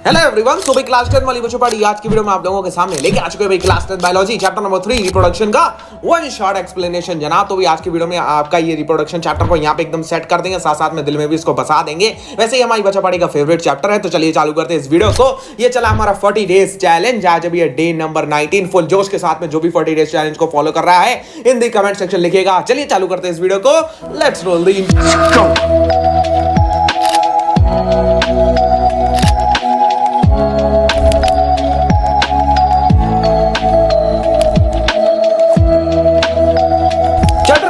Hello everyone, सो भाई class 10 वाली बच्चों पढ़ी आज की वीडियो में आप लोगों के सामने लेके आ चुके हैं भाई class 10 biology chapter number 3 reproduction का वन शॉर्ट एक्सप्लेनेशन जनाब। तो भाई आज की वीडियो में आपका ये रिप्रोडक्शन चैप्टर को यहाँ पे एकदम सेट कर देंगे, साथ साथ में दिल में भी इसको बसा देंगे। वैसे ही हमारी बच्चा पढ़ी का फेवरेट चैप्टर है, तो चलिए चालू करते हैं इस वीडियो को। ये चला हमारा 40 डेज चैलेंज, आज अभी डे नंबर 19 फुल जोश के साथ में जो भी 40 डेज चैलेंज को फॉलो कर रहा है इन दी कमेंट सेक्शन लिखेगा। चलिए चालू करते हैं इस वीडियो को, लेट्स रोल द इंट्रो।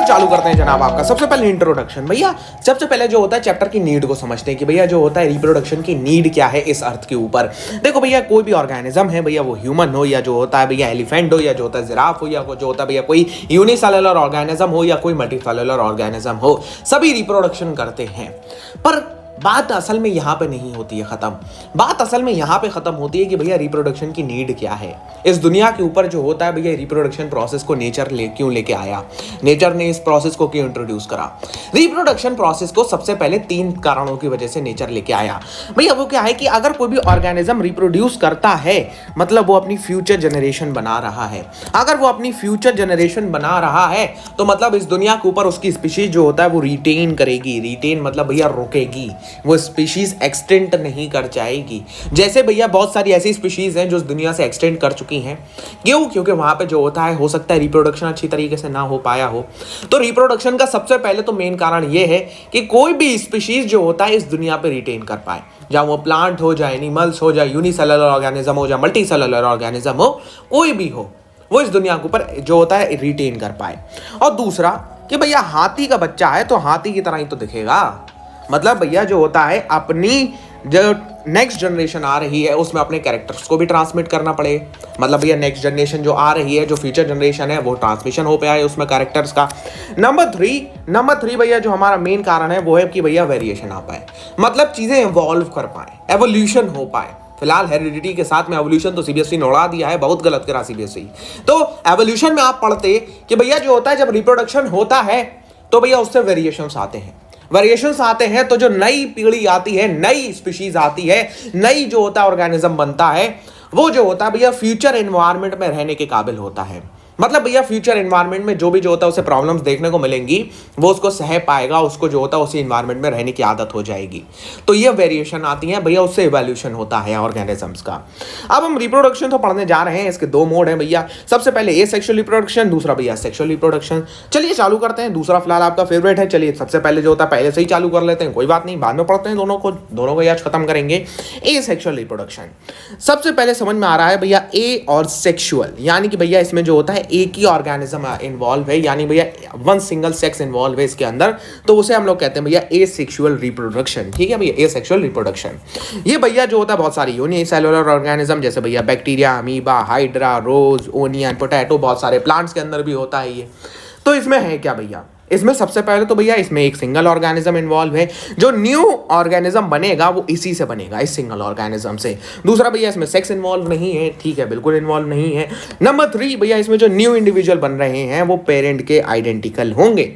चालू करते हैं जनाब आपका। सबसे पहले इंट्रोडक्शन भैया, सबसे पहले जो होता है चैप्टर की नीड को समझते हैं कि भैया जो होता है रिप्रोडक्शन की नीड क्या है इस अर्थ के ऊपर। देखो भैया, कोई भी ऑर्गेनिज्म है भैया, वो ह्यूमन हो या जो होता है भैया एलिफेंट हो या जो होता है जिराफ हो या जो होता है भैया कोई यूनिसेलुलर ऑर्गेनिज्म हो या कोई मल्टीसेलुलर ऑर्गेनिज्म हो, सभी रिप्रोडक्शन करते हैं। पर बात असल में यहाँ पे नहीं होती है खत्म। बात असल में यहाँ पे खत्म होती है कि भैया रिप्रोडक्शन की नीड क्या है इस दुनिया के ऊपर जो होता है। भैया रिप्रोडक्शन प्रोसेस को नेचर क्यों लेके आया, नेचर ने इस प्रोसेस को क्यों इंट्रोड्यूस करा। रिप्रोडक्शन प्रोसेस को सबसे पहले 3 कारणों की वजह से नेचर लेके आया। भैया वो क्या है कि अगर कोई भी ऑर्गेनिज्म रिप्रोड्यूस करता है मतलब वो अपनी फ्यूचर जनरेशन बना रहा है। अगर वो अपनी फ्यूचर जनरेशन बना रहा है तो मतलब इस दुनिया के ऊपर उसकी स्पीशीज जो होता है वो रिटेन करेगी। रिटेन मतलब भैया रुकेगी, वो स्पीशीज एक्सटेंट नहीं कर जाएगी। जैसे भैया बहुत सारी ऐसी स्पीशीज हैं जो इस दुनिया से एक्सटेंट कर चुकी हैं। क्यों? क्योंकि वहां पे जो होता है हो सकता है रिप्रोडक्शन अच्छी तरीके से ना हो पाया हो। तो रिप्रोडक्शन का सबसे पहले तो मेन कारण ये है कि कोई भी स्पीशीज जो होता है इस दुनिया पे रिटेन कर पाए, चाहे वो प्लांट हो, जाए एनिमल्स हो, जाए यूनिसेलुलर ऑर्गेनिज्म हो, जाए मल्टी सेलुलर ऑर्गेनिज्म हो, कोई भी हो, वो इस दुनिया के ऊपर जो होता है रिटेन कर पाए। और दूसरा कि भैया हाथी का बच्चा है तो हाथी की तरह ही तो दिखेगा। मतलब भैया जो होता है अपनी जो नेक्स्ट जनरेशन आ रही है उसमें अपने कैरेक्टर्स को भी ट्रांसमिट करना पड़े। मतलब भैया नेक्स्ट जनरेशन जो आ रही है, जो फ्यूचर जनरेशन है, वो ट्रांसमिशन हो पाए उसमें कैरेक्टर्स का। नंबर थ्री भैया जो हमारा मेन कारण है वो है कि भैया वेरिएशन आ पाए, मतलब चीजें इवॉल्व कर पाए, एवोल्यूशन हो पाए। फिलहाल हेरिडिटी के साथ में एवोल्यूशन तो सीबीएसई ने उड़ा दिया है, बहुत गलत करा सीबीएसई। तो एवोल्यूशन में आप पढ़ते कि भैया जो होता है जब रिप्रोडक्शन होता है तो भैया उससे वेरिएशंस आते हैं। वेरिएशंस आते हैं तो जो नई पीढ़ी आती है, नई स्पीशीज आती है, नई जो होता है ऑर्गेनिज्म बनता है, वो जो होता है भैया फ्यूचर एनवायरनमेंट में रहने के काबिल होता है। मतलब भैया फ्यूचर एनवायरनमेंट में जो भी जो होता है उसे प्रॉब्लम्स देखने को मिलेंगी, वो उसको सह पाएगा, उसको जो होता है उसी एनवायरनमेंट में रहने की आदत हो जाएगी। तो ये वेरिएशन आती है भैया, उससे इवोल्यूशन होता है ऑर्गेनिजम्स का। अब हम रिप्रोडक्शन तो पढ़ने जा रहे हैं, इसके 2 मोड हैं भैया। सबसे पहले एसेक्सुअल रिप्रोडक्शन, दूसरा भैया सेक्सुअल रिप्रोडक्शन। चलिए चालू करते हैं। दूसरा फिलहाल आपका फेवरेट है। चलिए सबसे पहले जो होता है पहले से ही चालू कर लेते हैं, कोई बात नहीं, बाद में पढ़ते हैं दोनों को आज खत्म करेंगे। एसेक्सुअल रिप्रोडक्शन सबसे पहले समझ में आ रहा है भैया, ए और सेक्सुअल, यानी कि भैया इसमें जो होता है एक ही ऑर्गेनिज्म इन्वॉल्व है, यानी भैया वन सिंगल सेक्स इन्वॉल्व है इसके अंदर, तो उसे हम लोग कहते हैं भैया एसेक्सुअल रिप्रोडक्शन। ठीक है भैया, एसेक्सुअल रिप्रोडक्शन। ये भैया जो होता है बहुत सारी यूनिसेलुलर ऑर्गेनिज्म जैसे भैया बैक्टीरिया, अमीबा, हाइड्रा, रोज, ओनियन, पोटैटो, बहुत सारे प्लांट्स के अंदर भी होता है ये। तो इसमें है क्या भैया, इसमें सबसे पहले तो भैया इसमें एक सिंगल ऑर्गेनिज्म इन्वॉल्व है। जो न्यू ऑर्गेनिज्म बनेगा वो इसी से बनेगा, इस सिंगल ऑर्गेनिज्म से। दूसरा भैया इसमें सेक्स इन्वॉल्व नहीं है, ठीक है, बिल्कुल इन्वॉल्व नहीं है। नंबर 3 भैया इसमें जो न्यू इंडिविजुअल बन रहे हैं वो पेरेंट के आइडेंटिकल होंगे।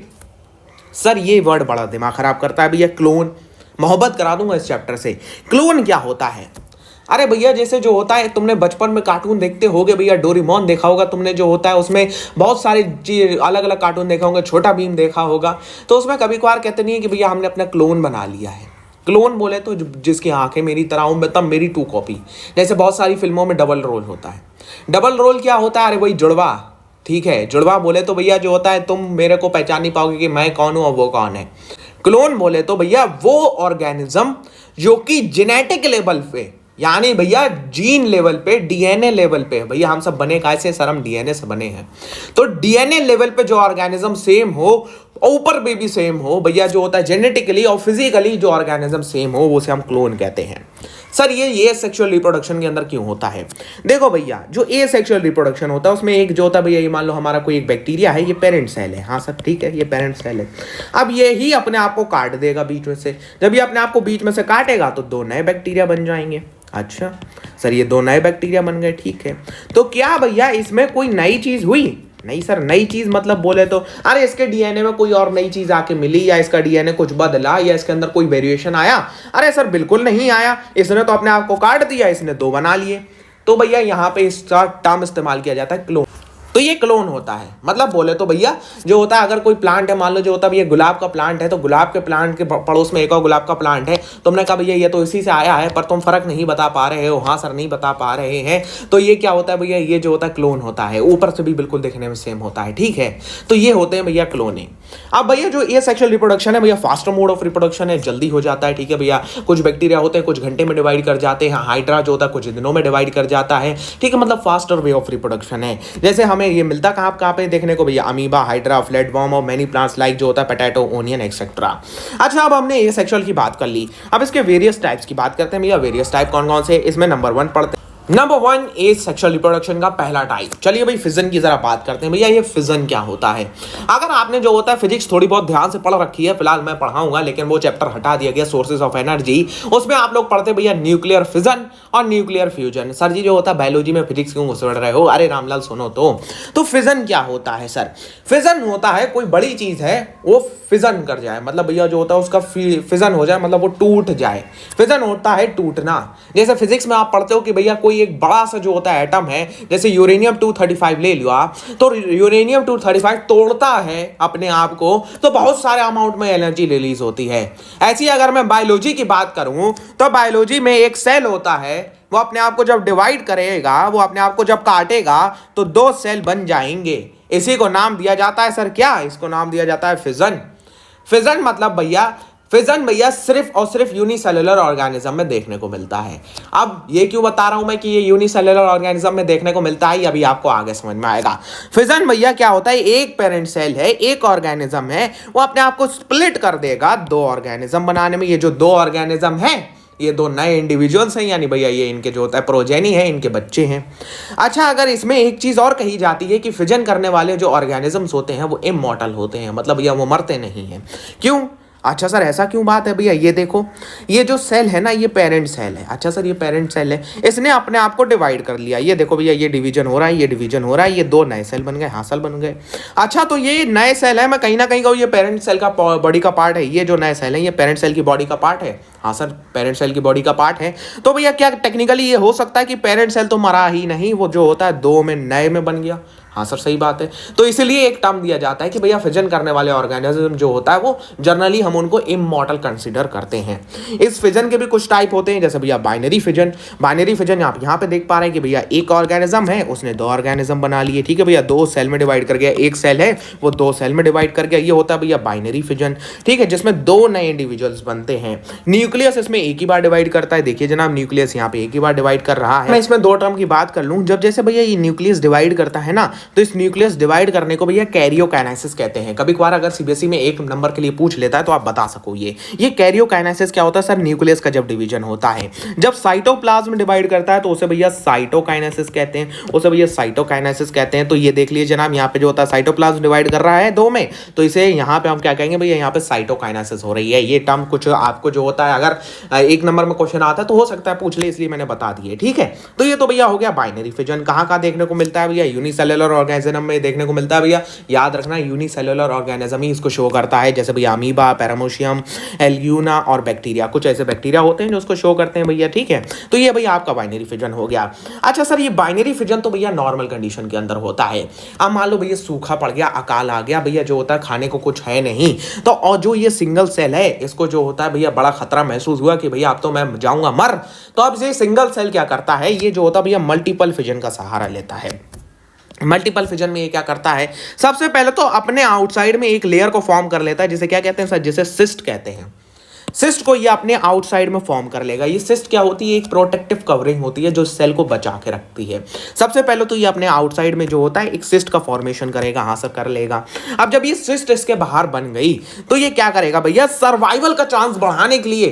सर ये वर्ड बड़ा दिमाग खराब करता है भैया, क्लोन। मोहब्बत करा दूंगा इस चैप्टर से। क्लोन क्या होता है? अरे भैया जैसे जो होता है तुमने बचपन में कार्टून देखते होगे भैया, डोरेमोन देखा होगा तुमने, जो होता है उसमें बहुत सारे अलग अलग कार्टून देखा होगा, छोटा भीम देखा होगा। तो उसमें कभी कभार कहते नहीं है कि भैया हमने अपना क्लोन बना लिया है। क्लोन बोले तो जिसकी आंखें मेरी तरह हो, मतलब मेरी 2 कॉपी। जैसे बहुत सारी फिल्मों में डबल रोल होता है। डबल रोल क्या होता है? अरे वही जुड़वा। ठीक है, जुड़वा बोले तो भैया जो होता है तुम मेरे को पहचान नहीं पाओगे कि मैं कौन हूं और वो कौन है। क्लोन बोले तो भैया वो ऑर्गेनिज्म जो कि जेनेटिक लेवल पे, यानी भैया जीन लेवल पे, डीएनए लेवल पे, भैया हम सब बने कैसे? सर हम डीएनए से बने हैं। तो डीएनए लेवल पे जो ऑर्गेनिज्म सेम हो, ऊपर पे भी सेम हो भैया, जो होता है जेनेटिकली और फिजिकली जो ऑर्गेनिज्म सेम हो, वो उसे हम क्लोन कहते हैं। सर ये सेक्सुअल रिप्रोडक्शन के अंदर क्यों होता है? देखो भैया जो सेक्सुअल रिप्रोडक्शन होता है उसमें एक जो होता है भैया, ये मान लो हमारा कोई एक बैक्टीरिया है, ये पेरेंट सेल है। हाँ सर ठीक है, ये पेरेंट सेल है। अब ये ही अपने आप को काट देगा बीच में से। जब ये अपने आप को बीच में से काटेगा तो 2 नए बैक्टीरिया बन जाएंगे। अच्छा सर ये 2 नए बैक्टीरिया बन गए, ठीक है। तो क्या भैया इसमें कोई नई चीज हुई? नहीं सर, नई चीज मतलब बोले तो अरे इसके डीएनए में कोई और नई चीज आके मिली, या इसका डीएनए कुछ बदला, या इसके अंदर कोई वेरिएशन आया। अरे सर बिल्कुल नहीं आया, इसने तो अपने आप को काट दिया, इसने दो बना लिए। तो भैया यहाँ पे इसका टर्म इस्तेमाल किया जाता है क्लोन। तो ये क्लोन होता है, मतलब बोले तो भैया जो होता है, अगर कोई प्लांट है, मान लो जो होता है भैया गुलाब का प्लांट है, तो गुलाब के प्लांट के पड़ोस में एक और गुलाब का प्लांट है। तुमने कहा भैया ये तो इसी से आया है, पर तुम फर्क नहीं बता पा रहे हो। हाँ सर नहीं बता पा रहे हैं। तो ये क्या होता है भैया, ये जो होता है क्लोन होता है, ऊपर से भी बिल्कुल देखने में सेम होता है, ठीक है। तो ये होते हैं भैया क्लोनिंग। अब भैया जो ये सेक्सुअल रिप्रोडक्शन है भैया, फास्टर मोड ऑफ रिप्रोडक्शन है, जल्दी हो जाता है, ठीक है भैया। कुछ बैक्टीरिया होते हैं कुछ घंटे में डिवाइड कर जाते हैं, हाइड्रा जो होता है कुछ दिनों में डिवाइड कर जाता है, ठीक है। मतलब फास्टर वे ऑफ रिप्रोडक्शन है। जैसे हमें ये मिलता कहाँ पे देखने को भैया, अमीबा, हाइड्रा, फ्लैटवर्म और मेनी प्लांट्स लाइक जो होता है पोटैटो, ओनियन एक्सेट्रा। अच्छा अब हमने ये सेक्सुअल की बात कर ली, अब इसके वेरियस टाइप्स की बात करते हैं भैया। वेरियस टाइप कौन कौन से, इसमें नंबर 1 पढ़ते हैं। नंबर 1 एज सेक्सुअल रिप्रोडक्शन का पहला टाइप। चलिए भाई फिजन की जरा बात करते हैं भैया। ये फिजन क्या होता है, अगर आपने जो होता है फिजिक्स थोड़ी बहुत ध्यान से पढ़ रखी है, फिलहाल मैं पढ़ाऊंगा लेकिन वो चैप्टर हटा दिया गया, सोर्सेज ऑफ एनर्जी, उसमें आप लोग पढ़ते भैया न्यूक्लियर फिजन और न्यूक्लियर फ्यूजन। सर जी जो होता है बायोलॉजी में फिजिक्स क्यों घुस रहे हो, अरे रामलाल सुनो तो फिजन क्या होता है सर। फिजन होता है कोई बड़ी चीज है वो फिजन कर जाए, मतलब भैया जो होता है उसका फिजन हो जाए, मतलब वो टूट जाए। फिजन होता है टूटना। जैसे फिजिक्स में आप पढ़ते हो कि भैया कोई एक बड़ा सा जो होता है एटम है, जैसे यूरेनियम 235 ले लो आप, तो यूरेनियम 235 तोड़ता है अपने आप को तो बहुत सारे अमाउंट में एनर्जी रिलीज होती है। ऐसी अगर मैं बायोलॉजी की बात करूं तो बायोलॉजी में एक सेल होता है, वो अपने आप को जब डिवाइड करेगा, वो अपने आप को जब काटेगा तो 2 सेल बन जाएंगे। इसी को नाम दिया जाता है सर क्या, इसको नाम दिया जाता है फिजन। फिजन मतलब भैया सिर्फ और सिर्फ यूनिसेलुलर ऑर्गेनिज्म में देखने को मिलता है। अब ये क्यों बता रहा हूं मैं कि ये यूनिसेलुलर ऑर्गेनिज्म में देखने को मिलता है, अभी आपको आगे समझ में आएगा। फिजन भैया क्या होता है, एक पेरेंट सेल है, एक ऑर्गेनिज्म है, वो अपने आप को स्प्लिट कर देगा 2 ऑर्गेनिज्म बनाने में। ये जो 2 ऑर्गेनिज्म है ये 2 नए इंडिविजुअल्स हैं, यानी भैया ये इनके जो होता है प्रोजेनी है, इनके बच्चे हैं। अच्छा अगर इसमें एक चीज और कही जाती है कि फिजन करने वाले जो ऑर्गेनिजम्स होते हैं वो इमॉर्टल होते हैं, मतलब भैया वो मरते नहीं हैं। क्यों? अच्छा सर ऐसा क्यों बात है भैया, ये देखो ये जो सेल है ना ये पेरेंट सेल है। अच्छा सर ये पेरेंट सेल है, इसने अपने आप को डिवाइड कर लिया। ये देखो भैया ये डिवीजन हो रहा है, ये डिवीजन हो रहा है, ये 2 नए सेल बन गए, हाँ सेल बन गए। अच्छा तो ये नए सेल है, मैं कहीं ना कहीं कहूँ ये पेरेंट सेल का बॉडी का पार्ट है। ये जो नए सेल है ये पेरेंट सेल की बॉडी का पार्ट है, हाँ सर पेरेंट सेल की बॉडी का पार्ट है। तो भैया क्या टेक्निकली ये हो सकता है कि पेरेंट सेल तो मरा ही नहीं, वो जो होता है 2 में नए में बन गया। हाँ सर सही बात है। तो इसलिए एक टर्म दिया जाता है कि भैया फिजन करने वाले ऑर्गेनिज्म जो होता है वो जनरली हम उनको इमॉर्टल कंसीडर करते हैं। इस फिजन के भी कुछ टाइप होते हैं, जैसे भैया बाइनरी फिजन। बाइनरी फिजन आप यहाँ पे देख पा रहे हैं कि भैया एक ऑर्गेनिज्म है उसने 2 ऑर्गेनिज्म बना लिए, ठीक है भैया 2 सेल में डिवाइड कर गया, एक सेल है वो 2 सेल में डिवाइड कर गया, ये होता है भैया बाइनरी फिजन, ठीक है, जिसमें 2 नए इंडिविजुअल्स बनते हैं। न्यूक्लियस इसमें एक ही बार डिवाइड करता है, देखिए जनाब न्यूक्लियस यहाँ पे एक ही बार डिवाइड कर रहा है। मैं इसमें 2 टर्म की बात कर लूँ, जब जैसे भैया ये न्यूक्लियस डिवाइड करता है ना, तो इस न्यूक्लियस डिवाइड करने को भैया कैरियोकाइनेसिस कहते हैं। कभी कभार अगर सीबीएसई में 1 नंबर के लिए पूछ लेता है तो आप बता सको ये कैरियोकाइनेसिस क्या होता है सर, न्यूक्लियस का जब डिवीजन होता है। जब साइटोप्लाज्म डिवाइड करता है तो उसे भैया साइटोकाइनेसिस कहते हैं, उसे भैया साइटोकाइनेसिस कहते हैं। तो ये देख लीजिए जनाब यहाँ पे जो होता है साइटोप्लाज्म डिवाइड कर रहा है 2 में, तो इसे यहाँ पे हम क्या कहेंगे भैया, यहाँ पे साइटोकाइनेसिस हो रही है। ये टर्म कुछ आपको जो होता है अगर 1 नंबर में क्वेश्चन आता है तो हो सकता है पूछ ले, इसलिए मैंने बता दिए, ठीक है। तो ये तो भैया हो गया बाइनरी फिजन। कहाँ देखने को मिलता है भैया, यूनिसेलुलर ऑर्गेनिज्म में देखने को मिलता है भैया। याद रखना यूनिसेलुलर ऑर्गेनिज्म ही इसको शो करता है, जैसे भैया अमीबा, पैरामोशियम, एल्यूना और बैक्टीरिया, कुछ ऐसे बैक्टीरिया होते हैं जो उसको शो करते हैं भैया, ठीक है। तो ये भैया आपका बाइनरी फिजन हो गया। अच्छा सर ये बाइनरी फिजन तो भैया नॉर्मल कंडीशन के अंदर होता है। अब मान लो भैया सूखा पड़ गया, अकाल आ गया भैया, जो होता है खाने को कुछ है नहीं, तो और जो ये सिंगल सेल है इसको जो होता है भैया बड़ा खतरा महसूस हुआ कि भैया अब तो मैं जाऊंगा मर, तो अब ये सिंगल सेल क्या करता है, ये जो होता है भैया मल्टीपल फिजन का सहारा लेता है। मल्टीपल फिजन में ये क्या करता है, सबसे पहले तो अपने आउटसाइड में एक लेयर को फॉर्म कर लेता है, जिसे क्या कहते हैं सर, जिसे सिस्ट कहते हैं। सिस्ट को ये अपने आउटसाइड में फॉर्म कर लेगा। ये सिस्ट क्या होती है, एक प्रोटेक्टिव कवरिंग होती है जो सेल को बचा के रखती है। सबसे पहले तो ये अपने आउटसाइड में जो होता है एक सिस्ट का फॉर्मेशन करेगा, हाँ सर कर लेगा। अब जब ये सिस्ट इसके बाहर बन गई तो ये क्या करेगा भैया, सर्वाइवल का चांस बढ़ाने के लिए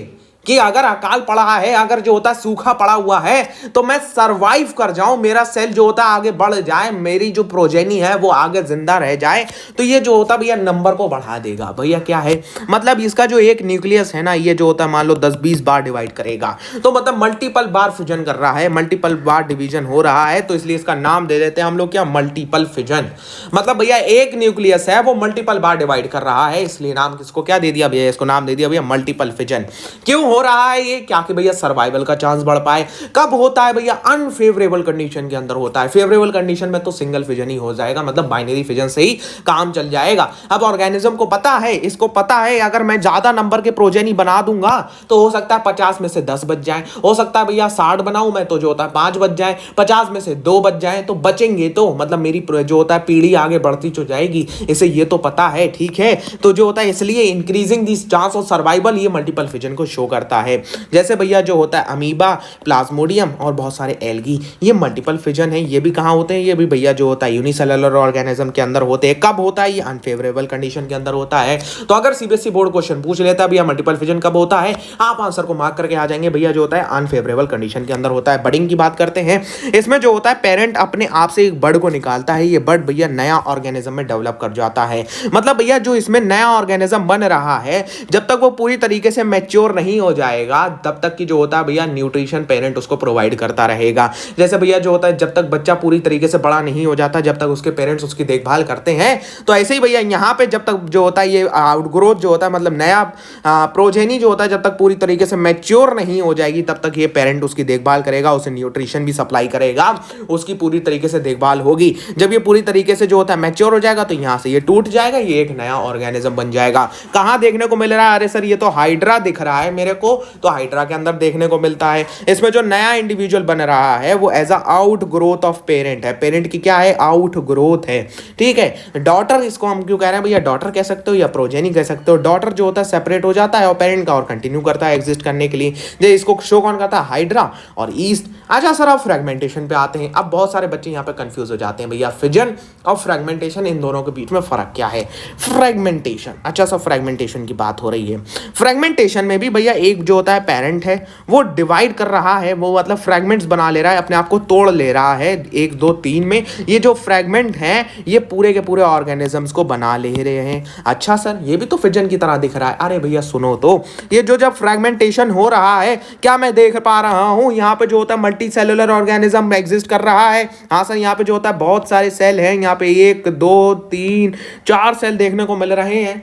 कि अगर अकाल पड़ा है, अगर जो होता है सूखा पड़ा हुआ है, तो मैं सरवाइव कर जाऊं, मेरा सेल जो होता है आगे बढ़ जाए, मेरी जो प्रोजेनी है वो आगे जिंदा रह जाए, तो ये जो होता है भैया नंबर को बढ़ा देगा। भैया क्या है मतलब इसका जो एक न्यूक्लियस है ना, ये जो होता है मान लो 10-20 बार डिवाइड करेगा, तो मतलब मल्टीपल बार फ्यूजन कर रहा है, मल्टीपल बार डिवीजन हो रहा है, तो इसलिए इसका नाम दे देते हैं हम लोग क्या, मल्टीपल फिजन। मतलब भैया एक न्यूक्लियस है वो मल्टीपल बार डिवाइड कर रहा है, इसलिए नाम किसको क्या दे दिया भैया, इसको नाम दे दिया भैया मल्टीपल फिजन। क्यों हो रहा है ये, क्या कि भैया सर्वाइवल का चांस बढ़ पाए। कब होता है भैया, अनफेवरेबल कंडीशन के अंदर होता है। फेवरेबल कंडीशन में तो सिंगल फिजन ही हो जाएगा, मतलब बाइनरी फिजन से ही काम चल जाएगा। अब ऑर्गेनिज्म को पता है, इसको पता है अगर मैं ज्यादा नंबर के प्रोजेनी बना दूंगा तो हो सकता है 50 में से 10 बच जाए, हो सकता है भैया 60 बनाऊं मैं तो जो होता है 5 बच जाए, 50 में से 2 बच जाए, तो बचेंगे तो मतलब मेरी जो होता है पीढ़ी आगे बढ़ती तो जाएगी, इसे ये तो पता है। ठीक है, तो जो होता है इसलिए increasing this chance of survival ये मल्टीपल फिजन को शो करता है। जैसे भैया जो होता है अमीबा, प्लाज्मोडियम और बहुत सारे एल्गी, ये मल्टीपल फिजन है। ये भी कहां होते हैं, ये भी भैया जो होता है यूनिसेलुलर ऑर्गेनिज्म के अंदर होते हैं। कब होता है ये, अनफेवरेबल कंडीशन के अंदर होता है। तो अगर सीबीएसई बोर्ड क्वेश्चन पूछ लेता है भैया मल्टीपल फिजन कब होता है, आप आंसर को मार्क करके आ जाएंगे भैया जो होता है अनफेवरेबल कंडीशन के अंदर होता है। बडिंग की बात करते हैं, इसमें जो होता है पेरेंट अपने आप से एक बर्ड को निकालता है, ये बर्ड भैया नया ऑर्गेनिज्म में डेवलप कर जाता है। मतलब भैया जो इसमें नया ऑर्गेनिज्म बन रहा है, जब तक वो पूरी तरीके से मैच्योर नहीं हो जाएगा तब तक की जो होता है भैया न्यूट्रिशन पेरेंट उसको प्रोवाइड करता रहेगा। जैसे भैया जो होता है जब तक बच्चा पूरी तरीके से बड़ा नहीं हो जाता, जब तक उसके पेरेंट्स उसकी देखभाल करते हैं, तो ऐसे ही भैया यहाँ पे जब तक जो होता है ये आउटग्रोथ जो होता है मतलब नया प्रोजेनी जो होता है जब तक पूरी तरीके से मैच्योर नहीं हो जाएगी तब तक ये पेरेंट उसकी देखभाल करेगा, उसे न्यूट्रिशन भी सप्लाई करेगा, उसकी पूरी तरीके से देखभाल होगी। जब ये पूरी तरीके से जो होता है मैच्योर हो जाएगा तो यहाँ से ये टूट जाएगा, ये एक नया ऑर्गेनिज्म बन जाएगा। कहाँ देखने को मिल रहा है, अरे सर ये तो हाइड्रा दिख रहा है मेरे को, तो हाइड्रा के अंदर देखने को मिलता है। इसमें जो नया इंडिविजुअल बन रहा है वो as a outgrowth of parent है। पेरेंट की क्या है, आउट ग्रोथ है। ठीक है, डॉटर इसको हम क्यों कह रहे हैं भैया, डॉटर कह सकते हो या प्रोजेनी कह सकते हो। डॉटर जो होता है सेपरेट हो जाता है और पेरेंट का और कंटिन्यू करता है एग्जिस्ट करने के लिए। जो इसको शो कौन करता है, हाइड्रा और ईस्ट। अच्छा सर अब फ्रेगमेंटेशन पे आते हैं। अब बहुत सारे बच्चे यहाँ पे कंफ्यूज हो जाते हैं भैया फिजन और फ्रेगमेंटेशन, इन दोनों के बीच में फर्क क्या है। फ्रेगमेंटेशन, अच्छा सर फ्रेगमेंटेशन की बात हो रही है। फ्रेगमेंटेशन में भी भैया एक जो होता है पेरेंट है वो डिवाइड कर रहा है, वो मतलब फ्रेगमेंट्स बना ले रहा है, अपने आप को तोड़ ले रहा है 1 2 3 में। ये जो फ्रेगमेंट है ये पूरे के पूरे ऑर्गेनिजम्स को बना ले रहे हैं। अच्छा सर ये भी तो फिजन की तरह दिख रहा है। अरे भैया सुनो तो, ये जो जब फ्रेगमेंटेशन हो रहा है क्या मैं देख पा रहा हूं यहाँ पे जो होता है मल्टी सेलुलर ऑर्गेनिज्म एग्जिस्ट कर रहा है। हाँ सर यहाँ पे जो होता है बहुत सारे सेल हैं, यहाँ पे 1 2 3 4 सेल देखने को मिल रहे हैं।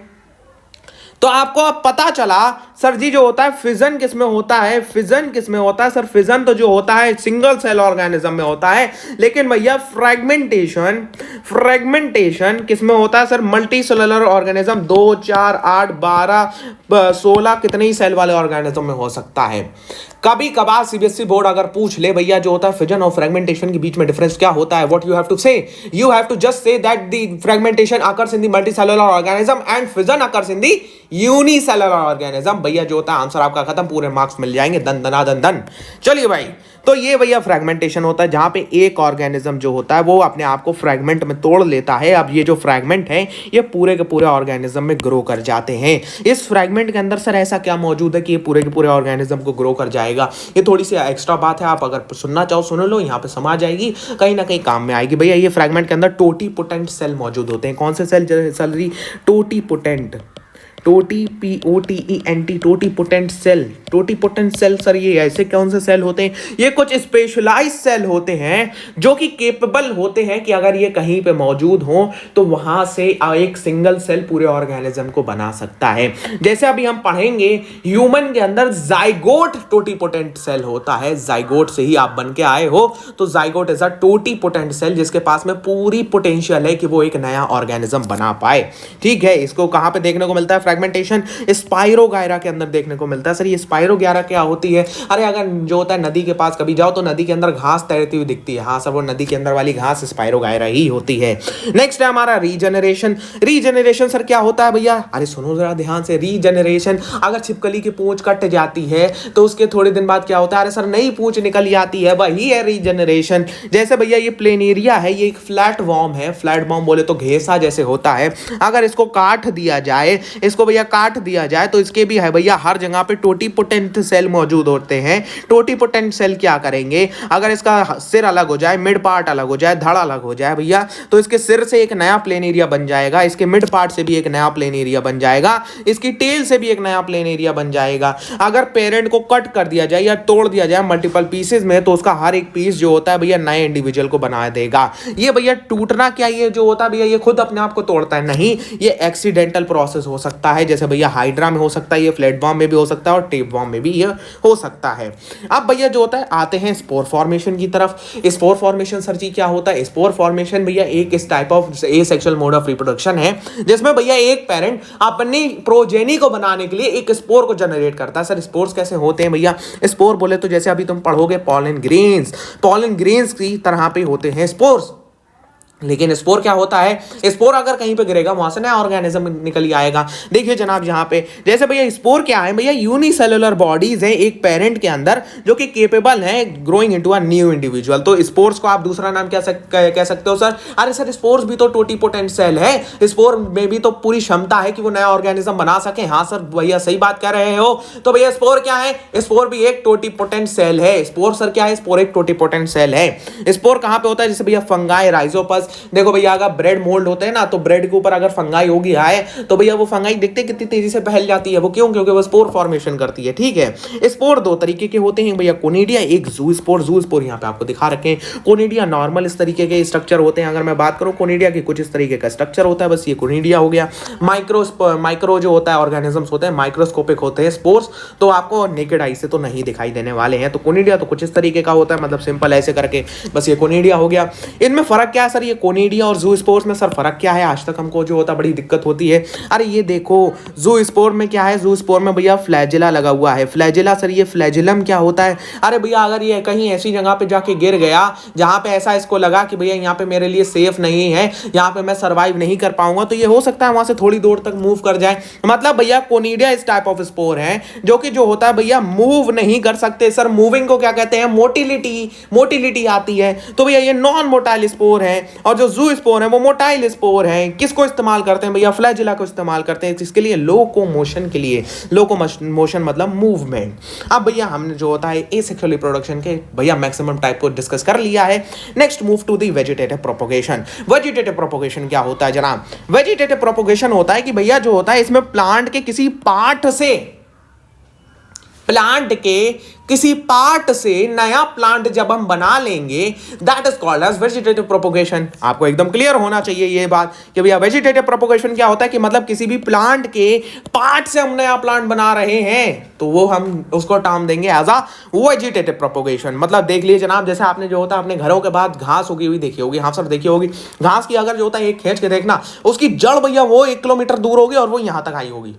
तो आपको अब पता चला सर जी जो होता है फिजन किस में होता है, फिजन किस में होता है सर, फिजन तो जो होता है सिंगल सेल ऑर्गेनिज्म में होता है, लेकिन भैया फ्रेगमेंटेशन, फ्रेगमेंटेशन किस में होता है सर, मल्टी सेलुलर ऑर्गेनिज्म 2 4 8 12 16 कितने ही सेल वाले ऑर्गेनिज्म में हो सकता है। कभी कभार सीबीएसई बोर्ड अगर पूछ ले भैया जो होता है फिजन और फ्रेगमेंटेशन के बीच में डिफरेंस क्या होता है, what you have to say, you have to just say that the fragmentation occurs in the multicellular organism and fission occurs in the unicellular organism. भैया जो होता है आंसर आपका खत्म, पूरे मार्क्स मिल जाएंगे दन दना दन दन। चलिए भाई, तो ये भैया फ्रेगमेंटेशन होता है जहां पे एक ऑर्गेनिज्म जो होता है वो अपने आप को फ्रेगमेंट में तोड़ लेता है। अब ये जो फ्रेगमेंट है ये पूरे के पूरे ऑर्गेनिज्म में ग्रो कर जाते हैं। इस फ्रेगमेंट के अंदर सर ऐसा क्या मौजूद है कि ये पूरे के पूरे ऑर्गेनिज्म को ग्रो कर जाएगा। ये थोड़ी सी एक्स्ट्रा बात है, आप अगर सुनना चाहो सुन लो, यहाँ पे समझ जाएगी, कहीं ना कहीं काम में आएगी। भैया ये फ्रेगमेंट के अंदर टोटीपोटेंट सेल मौजूद होते हैं। कौन से cell salary, totipotent, totipotent, totipotent cell, totipotent cell sir ये ऐसे कौन से सेल होते हैं, ये कुछ स्पेशलाइज सेल होते हैं जो कि केपेबल होते हैं कि अगर ये कहीं पे मौजूद हो तो वहां से एक सिंगल सेल पूरे ऑर्गेनिज्म को बना सकता है। जैसे अभी हम पढ़ेंगे ह्यूमन के अंदर जाइगोट टोटीपोटेंट सेल होता है, जाइगोट से ही आप बन के आए हो, तो zygote is a totipotent cell जिसके पास में पूरी पोटेंशियल है कि वो एक नया ऑर्गेनिज्म बना पाए। ठीक है, इसको कहां पे देखने को मिलता है फ्रेगमेंटेशन, स्पाइरोगायरा के अंदर देखने को मिलता है। सर ये स्पाइरोगायरा क्या होती है, अरे अगर जो होता है नदी के पास कभी जाओ तो नदी के अंदर घास तैरती हुई दिखती है, हाँ सर वो नदी के अंदर वाली घास स्पाइरोगायरा ही होती है। नेक्स्ट है हमारा रीजनरेशन। रीजनरेशन सर क्या होता है भैया, अरे सुनो जरा ध्यान से, रीजनरेशन अगर छिपकली की पूंछ कट जाती है तो उसके थोड़े दिन बाद क्या होता है, अरे सर नई पूंछ निकल जाती है, वही है रीजनरेशन। जैसे भैया ये प्लेनेरिया है, ये एक फ्लैट वॉर्म है, फ्लैट वॉर्म बोले तो घेसा जैसे होता है, अगर इसको काट दिया जाए, इसको इसको भैया काट दिया जाए तो इसके भी है भैया हर जगह पे टोटीपोटेंट सेल मौजूद होते हैं। टोटीपोटेंट सेल क्या करेंगे, अगर इसका सिर अलग हो जाए, मिड पार्ट अलग हो जाए, धड़ अलग हो जाए भैया, तो इसके सिर से एक नया प्लेन एरिया बन जाएगा, इसके मिड पार्ट से भी एक नया प्लेन एरिया बन जाएगा, इसकी टेल से भी एक नया प्लेन एरिया बन जाएगा। अगर पेरेंट को कट कर दिया जाए या तोड़ दिया जाए मल्टीपल पीसेस में, तो उसका हर एक पीस जो होता है भैया नए इंडिविजुअल को बना देगा। ये भैया टूटना क्या, ये जो होता है भैया ये खुद अपने आप को तोड़ता है नहीं, ये एक्सीडेंटल प्रोसेस हो सकता है, जैसे भैया हाइड्रा में हो सकता है, ये फ्लैटवॉर्म में भी हो सकता है और टेपवॉर्म में भी ये हो सकता है। अब भैया जो होता है आते हैं स्पोर फॉर्मेशन की तरफ। स्पोर फॉर्मेशन सर जी क्या होता है? स्पोर फॉर्मेशन भैया एक इस type of asexual mode of reproduction है जिसमें भैया एक पेरेंट अपनी प्रोजेनी को बनाने के लिए एक स्पोर को जनरेट करता है। सर स्पोर्स कैसे होते हैं भैया? स्पोर बोले तो जैसे अभी तुम पढ़ोगे पॉलन ग्रेन्स की तरह पे होते हैं स्पोर्स। लेकिन स्पोर क्या होता है? स्पोर अगर कहीं पे गिरेगा वहां से नया ऑर्गेनिज्म निकल आएगा। देखिए जनाब यहाँ पे जैसे भैया स्पोर क्या है भैया, यूनिसेलुलर बॉडीज हैं एक पेरेंट के अंदर जो कि केपेबल है growing into a new individual. तो स्पोर्स को आप दूसरा नाम क्या कह सकते हो सर? अरे सर स्पोर्स भी तो टोटीपोटेंट सेल है, स्पोर में भी तो पूरी क्षमता है कि वो नया ऑर्गेनिज्म बना सके। हाँ सर भैया सही बात कह रहे हो। तो भैया स्पोर क्या है? स्पोर भी एक टोटीपोटेंट सेल है। स्पोर सर क्या है? स्पोर एक टोटीपोटेंट सेल है। स्पोर कहां पे होता है? जैसे भैया फंगाई, राइजोपस। देखो भैया अगर ब्रेड मोल्ड होते हैं ना, तो ब्रेड के ऊपर अगर फंगाई होगी है तो भैया वो फंगाई देखते कितनी तेजी से फैल जाती है। वो क्यों? क्योंकि वो स्पोर फॉर्मेशन करती है। ठीक है, स्पोर दो तरीके के होते हैं भैया, कोनिडिया, एक जू स्पोर यहाँ पे आपको दिखा रखे हैं। कोनिडिया नॉर्मल इस तरीके के स्ट्रक्चर होते हैं। अगर मैं बात करूं कोनिडिया की, कुछ इस तरीके का स्ट्रक्चर होता है, बस ये कोनिडिया हो गया। माइक्रो जो होता है ऑर्गेनिजम्स होते हैं माइक्रोस्कोपिक होते हैं स्पोर्स, तो आपको नेकेड आई से तो नहीं दिखाई देने वाले हैं। तो कोनिडिया तो कुछ इस तरीके का होता है, मतलब सिंपल ऐसे करके बस ये कोनिडिया हो गया। इनमें फर्क क्या है सर? ये कोनिडिया और जू स्पोर्स में सर फर्क क्या है? आज तक हमको जो होता बड़ी दिक्कत होती है। अरे ये देखो जू स्पोर में क्या है? जू स्पोर में भैया फ्लैजिला लगा हुआ है। फ्लैजिला सर ये फ्लैजिलम क्या होता है? अरे भैया अगर ये कहीं ऐसी जगह पे जाके गिर गया जहां पे ऐसा इसको लगा कि भैया यहाँ पे मेरे लिए सेफ नहीं है, यहाँ पे मैं सर्वाइव नहीं कर पाऊंगा, तो ये हो सकता है वहां से थोड़ी दूर तक मूव कर जाए। मतलब भैया कोनिडिया इस टाइप ऑफ स्पोर है जो कि जो होता है भैया मूव नहीं कर सकते। सर मूविंग को क्या कहते हैं? मोटिलिटी आती है। तो भैया ये नॉन मोटाइल स्पोर है और जो जू स्पोर है वो मोटाइल स्पोर है। किसको इस्तेमाल करते हैं भैया? फ्लैजिला को इस्तेमाल करते हैं इसके लिए, लोकोमोशन के लिए। लोकोमोशन मतलब मूवमेंट। अब भैया हमने जो होता है एसेक्सुअल रिप्रोडक्शन के भैया मैक्सिमम टाइप को डिस्कस कर लिया है। Next move to the vegetative propagation. Vegetative propagation क्या होता है जनाब? वेजिटेटिव प्रोपोगेशन होता है कि भैया जो होता है इसमें प्लांट के किसी पार्ट से नया प्लांट जब हम बना लेंगे, that is called as vegetative propagation. आपको एकदम क्लियर होना चाहिए ये बात कि भैया वेजिटेटिव प्रोपोगेशन क्या होता है कि मतलब किसी भी प्लांट के पार्ट से हम नया प्लांट बना रहे हैं तो वो हम उसको टर्म देंगे एज अ वेजिटेटिव प्रोपोगेशन। मतलब देख लीजिए जनाब, जैसे आपने जो होता है अपने घरों के बाद घास उगी हुई देखी होगी। हाँ सर देखी होगी। घास की अगर जो होता है एक खींच के देखना, उसकी जड़ भैया वो 1 किलोमीटर दूर होगी और वो यहां तक आई होगी।